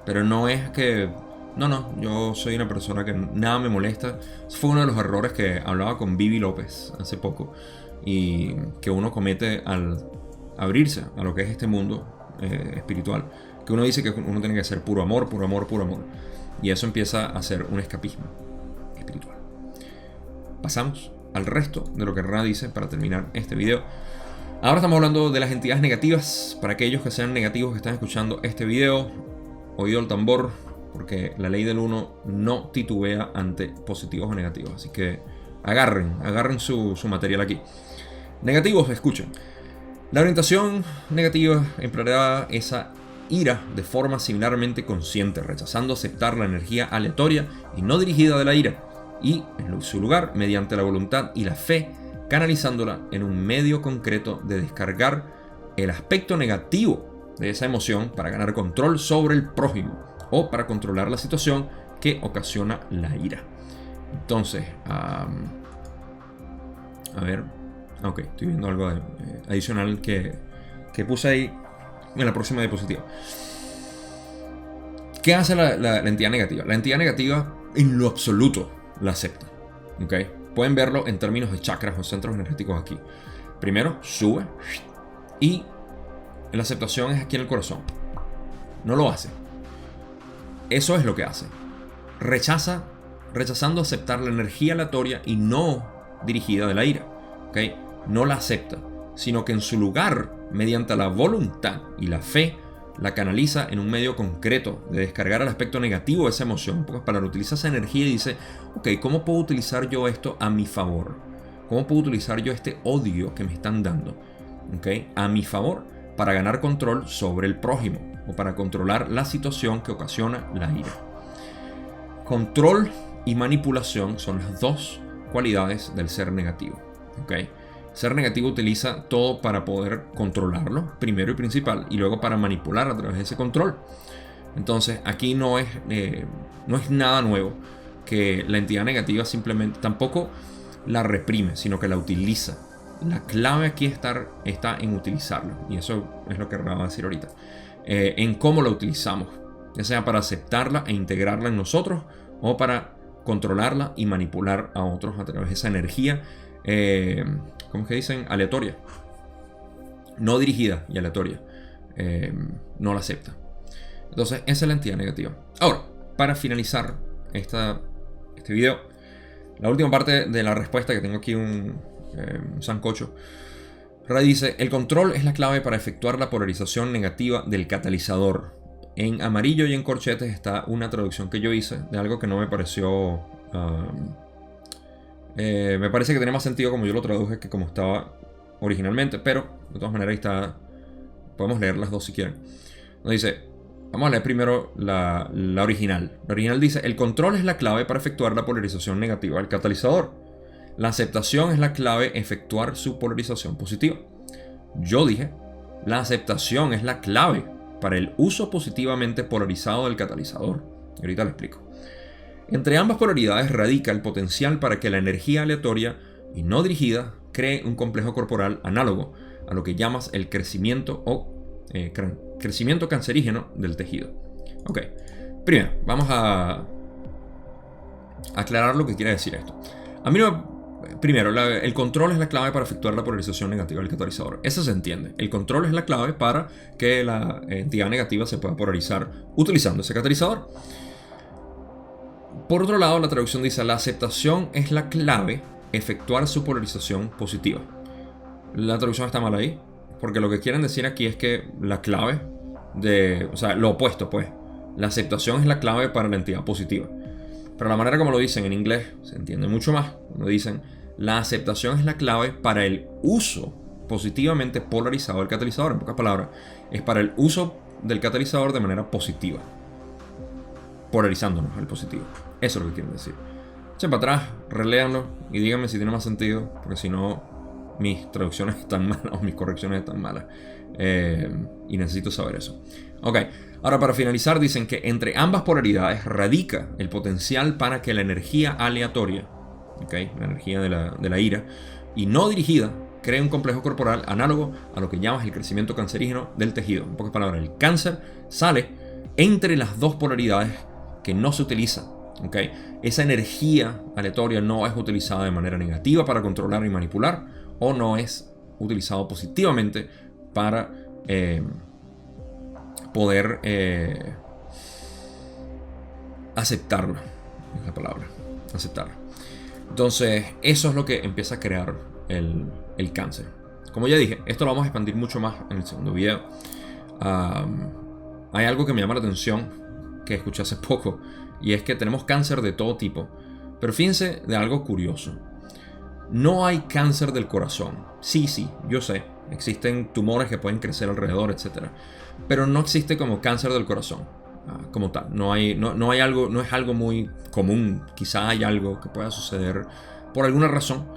Pero no es que... No, yo soy una persona que nada me molesta. Eso fue uno de los errores que hablaba con Vivi López hace poco. Y que uno comete al abrirse a lo que es este mundo espiritual. Que uno dice que uno tiene que ser puro amor, puro amor, puro amor. Y eso empieza a ser un escapismo espiritual. Pasamos al resto de lo que Ra dice para terminar este video. Ahora estamos hablando de las entidades negativas. Para aquellos que sean negativos que están escuchando este video, oído el tambor, porque la ley del 1 no titubea ante positivos o negativos. Así que agarren su material aquí. Negativos, escuchen. La orientación negativa empleará esa ira de forma similarmente consciente, rechazando aceptar la energía aleatoria y no dirigida de la ira, y en su lugar, mediante la voluntad y la fe, canalizándola en un medio concreto de descargar el aspecto negativo de esa emoción para ganar control sobre el prójimo o para controlar la situación que ocasiona la ira. Entonces, a ver, ok, estoy viendo algo adicional que puse ahí en la próxima diapositiva. ¿Qué hace la entidad negativa? La entidad negativa en lo absoluto la acepta. ¿Okay? Pueden verlo en términos de chakras o centros energéticos aquí. Primero, sube y la aceptación es aquí en el corazón. No lo hace. Eso es lo que hace. Rechazando aceptar la energía aleatoria y no dirigida de la ira. ¿Okay? No la acepta, sino que en su lugar, mediante la voluntad y la fe, la canaliza en un medio concreto de descargar el aspecto negativo de esa emoción. Porque para utilizar esa energía y dice, ok, ¿cómo puedo utilizar yo esto a mi favor? ¿Cómo puedo utilizar yo este odio que me están dando? ¿Okay? A mi favor, para ganar control sobre el prójimo o para controlar la situación que ocasiona la ira. Control y manipulación son las dos cualidades del ser negativo. ¿Okay? Ser negativo utiliza todo para poder controlarlo, primero y principal, y luego para manipular a través de ese control. Entonces, aquí no es nada nuevo que la entidad negativa simplemente tampoco la reprime, sino que la utiliza. La clave aquí está en utilizarlo, y eso es lo que Ra va a decir ahorita. En cómo la utilizamos, ya sea para aceptarla e integrarla en nosotros, o para controlarla y manipular a otros a través de esa energía. ¿Cómo es que dicen? Aleatoria. No dirigida y aleatoria. No la acepta. Entonces, esa es la entidad negativa. Ahora, para finalizar este video, la última parte de la respuesta, que tengo aquí un sancocho. Ra dice, el control es la clave para efectuar la polarización negativa del catalizador. En amarillo y en corchetes está una traducción que yo hice de algo que no me pareció... me parece que tiene más sentido como yo lo traduje que como estaba originalmente, pero de todas maneras ahí está. Podemos leer las dos si quieren. Nos dice, vamos a leer primero la original. La original dice, el control es la clave para efectuar la polarización negativa del catalizador. La aceptación es la clave efectuar su polarización positiva. Yo dije, la aceptación es la clave para el uso positivamente polarizado del catalizador. Y ahorita lo explico. Entre ambas polaridades radica el potencial para que la energía aleatoria y no dirigida cree un complejo corporal análogo a lo que llamas el crecimiento o crecimiento cancerígeno del tejido. Ok, primero vamos a aclarar lo que quiere decir esto. Primero, el control es la clave para efectuar la polarización negativa del catalizador. Eso se entiende. El control es la clave para que la entidad negativa se pueda polarizar utilizando ese catalizador. Por otro lado, la traducción dice, la aceptación es la clave efectuar su polarización positiva. La traducción está mal ahí, porque lo que quieren decir aquí es que la clave o sea, lo opuesto pues, la aceptación es la clave para la entidad positiva. Pero la manera como lo dicen en inglés se entiende mucho más. Cuando dicen, la aceptación es la clave para el uso positivamente polarizado del catalizador. En pocas palabras, es para el uso del catalizador de manera positiva, polarizándonos al positivo. Eso es lo que quieren decir. Echen para atrás, reléanlo y díganme si tiene más sentido, porque si no, mis traducciones están malas o mis correcciones están malas. Y necesito saber eso. Ok, ahora para finalizar dicen que entre ambas polaridades radica el potencial para que la energía aleatoria ¿okay? La energía de la ira, y no dirigida, crea un complejo corporal análogo a lo que llamas el crecimiento cancerígeno del tejido. En pocas palabras, el cáncer sale entre las dos polaridades que no se utilizan. ¿Okay? Esa energía aleatoria no es utilizada de manera negativa para controlar y manipular, o no es utilizado positivamente para poder aceptarlo. Es la palabra, aceptarlo. Entonces, eso es lo que empieza a crear el cáncer. Como ya dije, esto lo vamos a expandir mucho más en el segundo video. Hay algo que me llama la atención, que escuché hace poco, y es que tenemos cáncer de todo tipo. Pero fíjense de algo curioso. No hay cáncer del corazón. Sí, yo sé. Existen tumores que pueden crecer alrededor, etc. Pero no existe como cáncer del corazón como tal. No hay algo, no es algo muy común. Quizá hay algo que pueda suceder por alguna razón.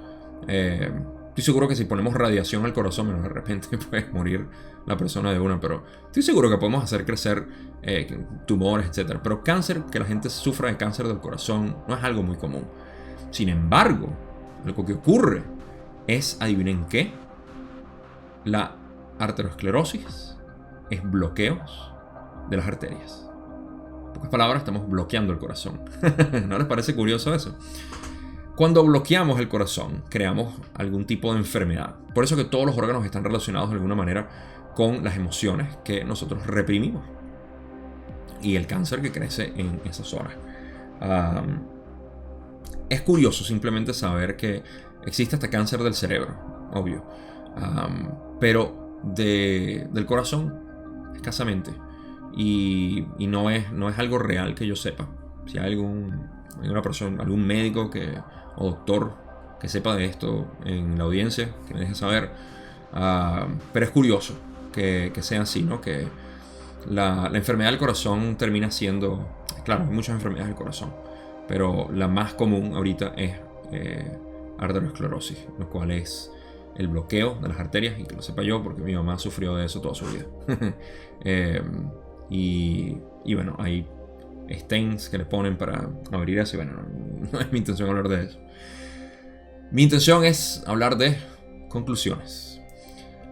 Estoy seguro que si ponemos radiación al corazón, bueno, de repente puede morir la persona de una, pero estoy seguro que podemos hacer crecer tumores, etc. Pero cáncer, que la gente sufra de cáncer del corazón, no es algo muy común. Sin embargo, algo que ocurre es, adivinen qué, la arteriosclerosis es bloqueos de las arterias. En pocas palabras, estamos bloqueando el corazón. ¿No les parece curioso eso? Cuando bloqueamos el corazón, creamos algún tipo de enfermedad. Por eso que todos los órganos están relacionados de alguna manera con las emociones que nosotros reprimimos. Y el cáncer que crece en esas zonas. Es curioso simplemente saber que existe hasta cáncer del cerebro, obvio. Pero del corazón, escasamente. Y no es algo real que yo sepa. Si hay alguna persona, algún médico o doctor que sepa de esto en la audiencia, que me deje saber. Pero es curioso que sea así, ¿no? Que la enfermedad del corazón termina siendo... Claro, hay muchas enfermedades del corazón, pero la más común ahorita es arteriosclerosis, lo cual es el bloqueo de las arterias, y que lo sepa yo porque mi mamá sufrió de eso toda su vida. Y bueno, hay stents que le ponen para abrir eso, y bueno, no es mi intención hablar de eso. Mi intención es hablar de conclusiones.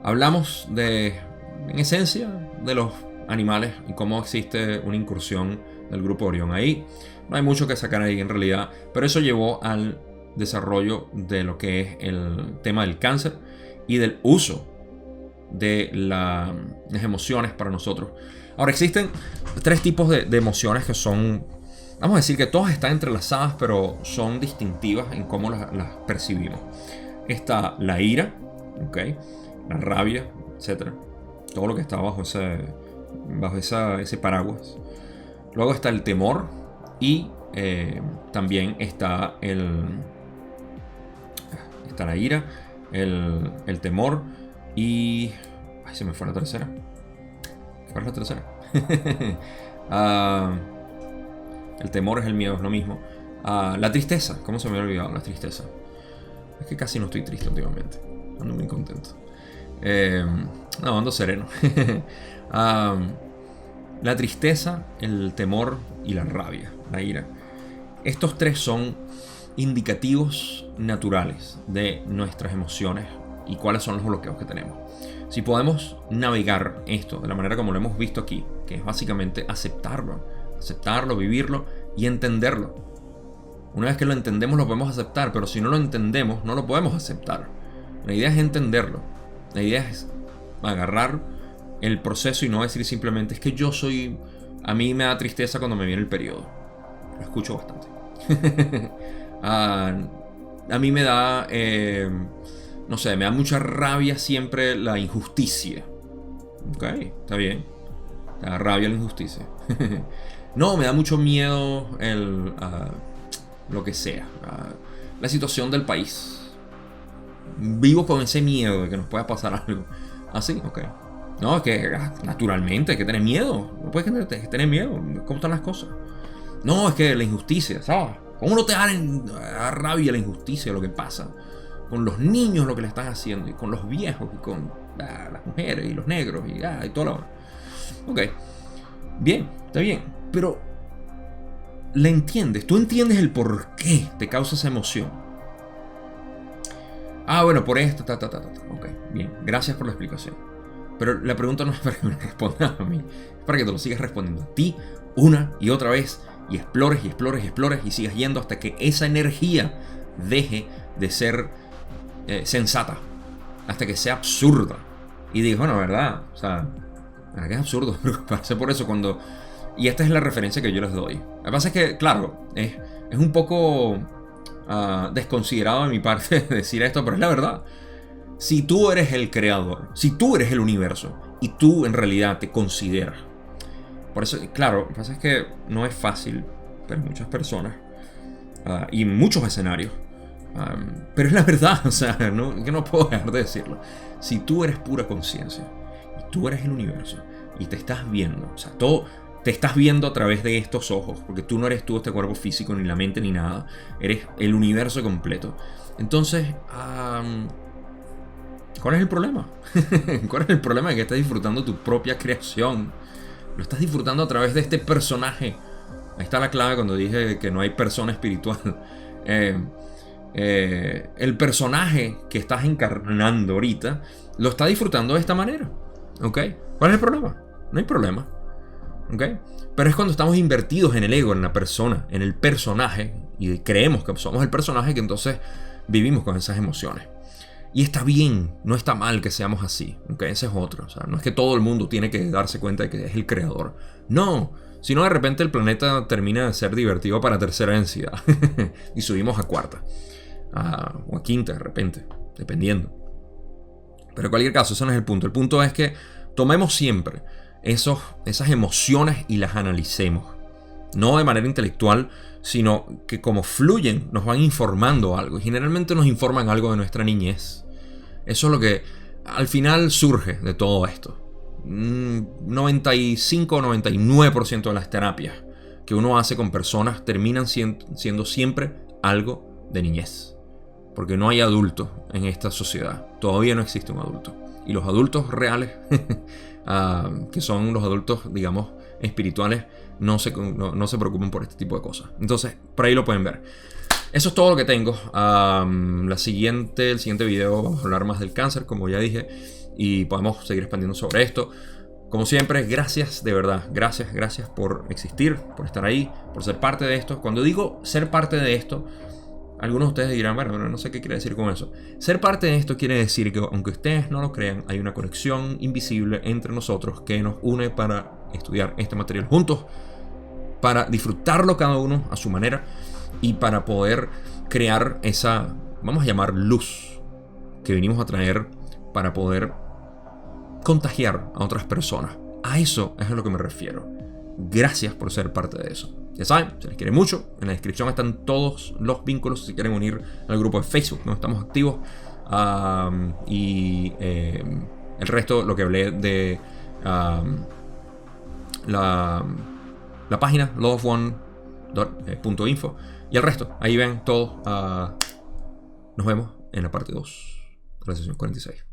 Hablamos en esencia, de los animales y cómo existe una incursión del grupo Orión ahí. No hay mucho que sacar ahí en realidad, pero eso llevó al desarrollo de lo que es el tema del cáncer y del uso de las emociones para nosotros. Ahora, existen tres tipos de emociones que son, vamos a decir que todas están entrelazadas, pero son distintivas en cómo las percibimos. Está la ira, ¿okay? La rabia, etc. Todo lo que está bajo ese paraguas. Luego está el temor y también está la ira, el temor y... Ay, se me fue la tercera. ¿Cuál es la tercera? El temor es el miedo, es lo mismo. La tristeza, ¿cómo se me había olvidado la tristeza? Es que casi no estoy triste últimamente. Ando muy contento. No, ando sereno. La tristeza, el temor y la rabia, la ira. Estos tres son indicativos naturales de nuestras emociones y cuáles son los bloqueos que tenemos. Si podemos navegar esto de la manera como lo hemos visto aquí, que es básicamente aceptarlo, vivirlo y entenderlo. Una vez que lo entendemos, lo podemos aceptar, pero si no lo entendemos, no lo podemos aceptar. La idea es entenderlo. La idea es agarrar el proceso y no decir simplemente es que a mí me da tristeza cuando me viene el periodo. Lo escucho bastante. A mí me da no sé, me da mucha rabia siempre la injusticia. Ok, está bien. Te da rabia la injusticia. No, me da mucho miedo lo que sea, la situación del país. Vivo con ese miedo de que nos pueda pasar algo. Así, ok. No, es que naturalmente hay que tener miedo. No puedes tener miedo. ¿Cómo están las cosas? No, es que la injusticia, ¿sabes? ¿Cómo no te da rabia la injusticia, lo que pasa con los niños, lo que le están haciendo, y con los viejos, y con las mujeres, y los negros, y todo lo... Ok, bien, está bien, pero ¿la entiendes? ¿Tú entiendes el por qué te causa esa emoción? Ah, bueno, por esto, Ok, bien, gracias por la explicación. Pero la pregunta no es para que me respondas a mí, es para que te lo sigas respondiendo a ti una y otra vez y explores y explores y explores y sigas yendo hasta que esa energía deje de ser sensata, hasta que sea absurda. Y digo, bueno, ¿verdad? O sea, ¿verdad que es absurdo preocuparse por eso cuando... Y esta es la referencia que yo les doy. Lo que pasa es que, claro, es un poco desconsiderado de mi parte decir esto, pero es la verdad. Si tú eres el creador, si tú eres el universo y tú en realidad te consideras. Por eso, claro, lo que pasa es que no es fácil para muchas personas y en muchos escenarios. Pero es la verdad, o sea, yo no puedo dejar de decirlo. Si tú eres pura conciencia y tú eres el universo y te estás viendo, o sea, todo te estás viendo a través de estos ojos, porque tú no eres tú este cuerpo físico, ni la mente, ni nada, eres el universo completo. Entonces, ¿cuál es el problema? ¿Cuál es el problema de que estás disfrutando tu propia creación? Lo estás disfrutando a través de este personaje. Ahí está la clave cuando dije que no hay persona espiritual. El personaje que estás encarnando ahorita lo está disfrutando de esta manera. ¿Ok? ¿Cuál es el problema? No hay problema. ¿Ok? Pero es cuando estamos invertidos en el ego, en la persona, en el personaje, y creemos que somos el personaje, que entonces vivimos con esas emociones. Y está bien, no está mal que seamos así, aunque ese es otro. O sea, no es que todo el mundo tiene que darse cuenta de que es el creador. No, si no de repente el planeta termina de ser divertido para tercera densidad y subimos a cuarta o a quinta de repente, dependiendo. Pero en cualquier caso, ese no es el punto. El punto es que tomemos siempre esas emociones y las analicemos. No de manera intelectual, sino que como fluyen nos van informando algo. Y generalmente nos informan algo de nuestra niñez. Eso es lo que al final surge de todo esto. 95 o 99% de las terapias que uno hace con personas terminan siendo siempre algo de niñez. Porque no hay adultos en esta sociedad. Todavía no existe un adulto. Y los adultos reales, que son los adultos, digamos, espirituales, no se preocupan por este tipo de cosas. Entonces, por ahí lo pueden ver. Eso es todo lo que tengo. El siguiente video vamos a hablar más del cáncer, como ya dije. Y podemos seguir expandiendo sobre esto. Como siempre, gracias, de verdad. Gracias por existir, por estar ahí, por ser parte de esto. Cuando digo ser parte de esto, algunos de ustedes dirán, bueno, no sé qué quiere decir con eso. Ser parte de esto quiere decir que, aunque ustedes no lo crean, hay una conexión invisible entre nosotros que nos une para estudiar este material juntos, para disfrutarlo cada uno a su manera y para poder crear esa, vamos a llamar, luz que venimos a traer para poder contagiar a otras personas. A eso es a lo que me refiero. Gracias por ser parte de eso. Ya saben, se les quiere mucho. En la descripción están todos los vínculos si quieren unir al grupo de Facebook, donde estamos activos. El resto, lo que hablé de la página loveone.info. Y el resto, ahí ven todo. Nos vemos en la parte 2 de la sesión 46.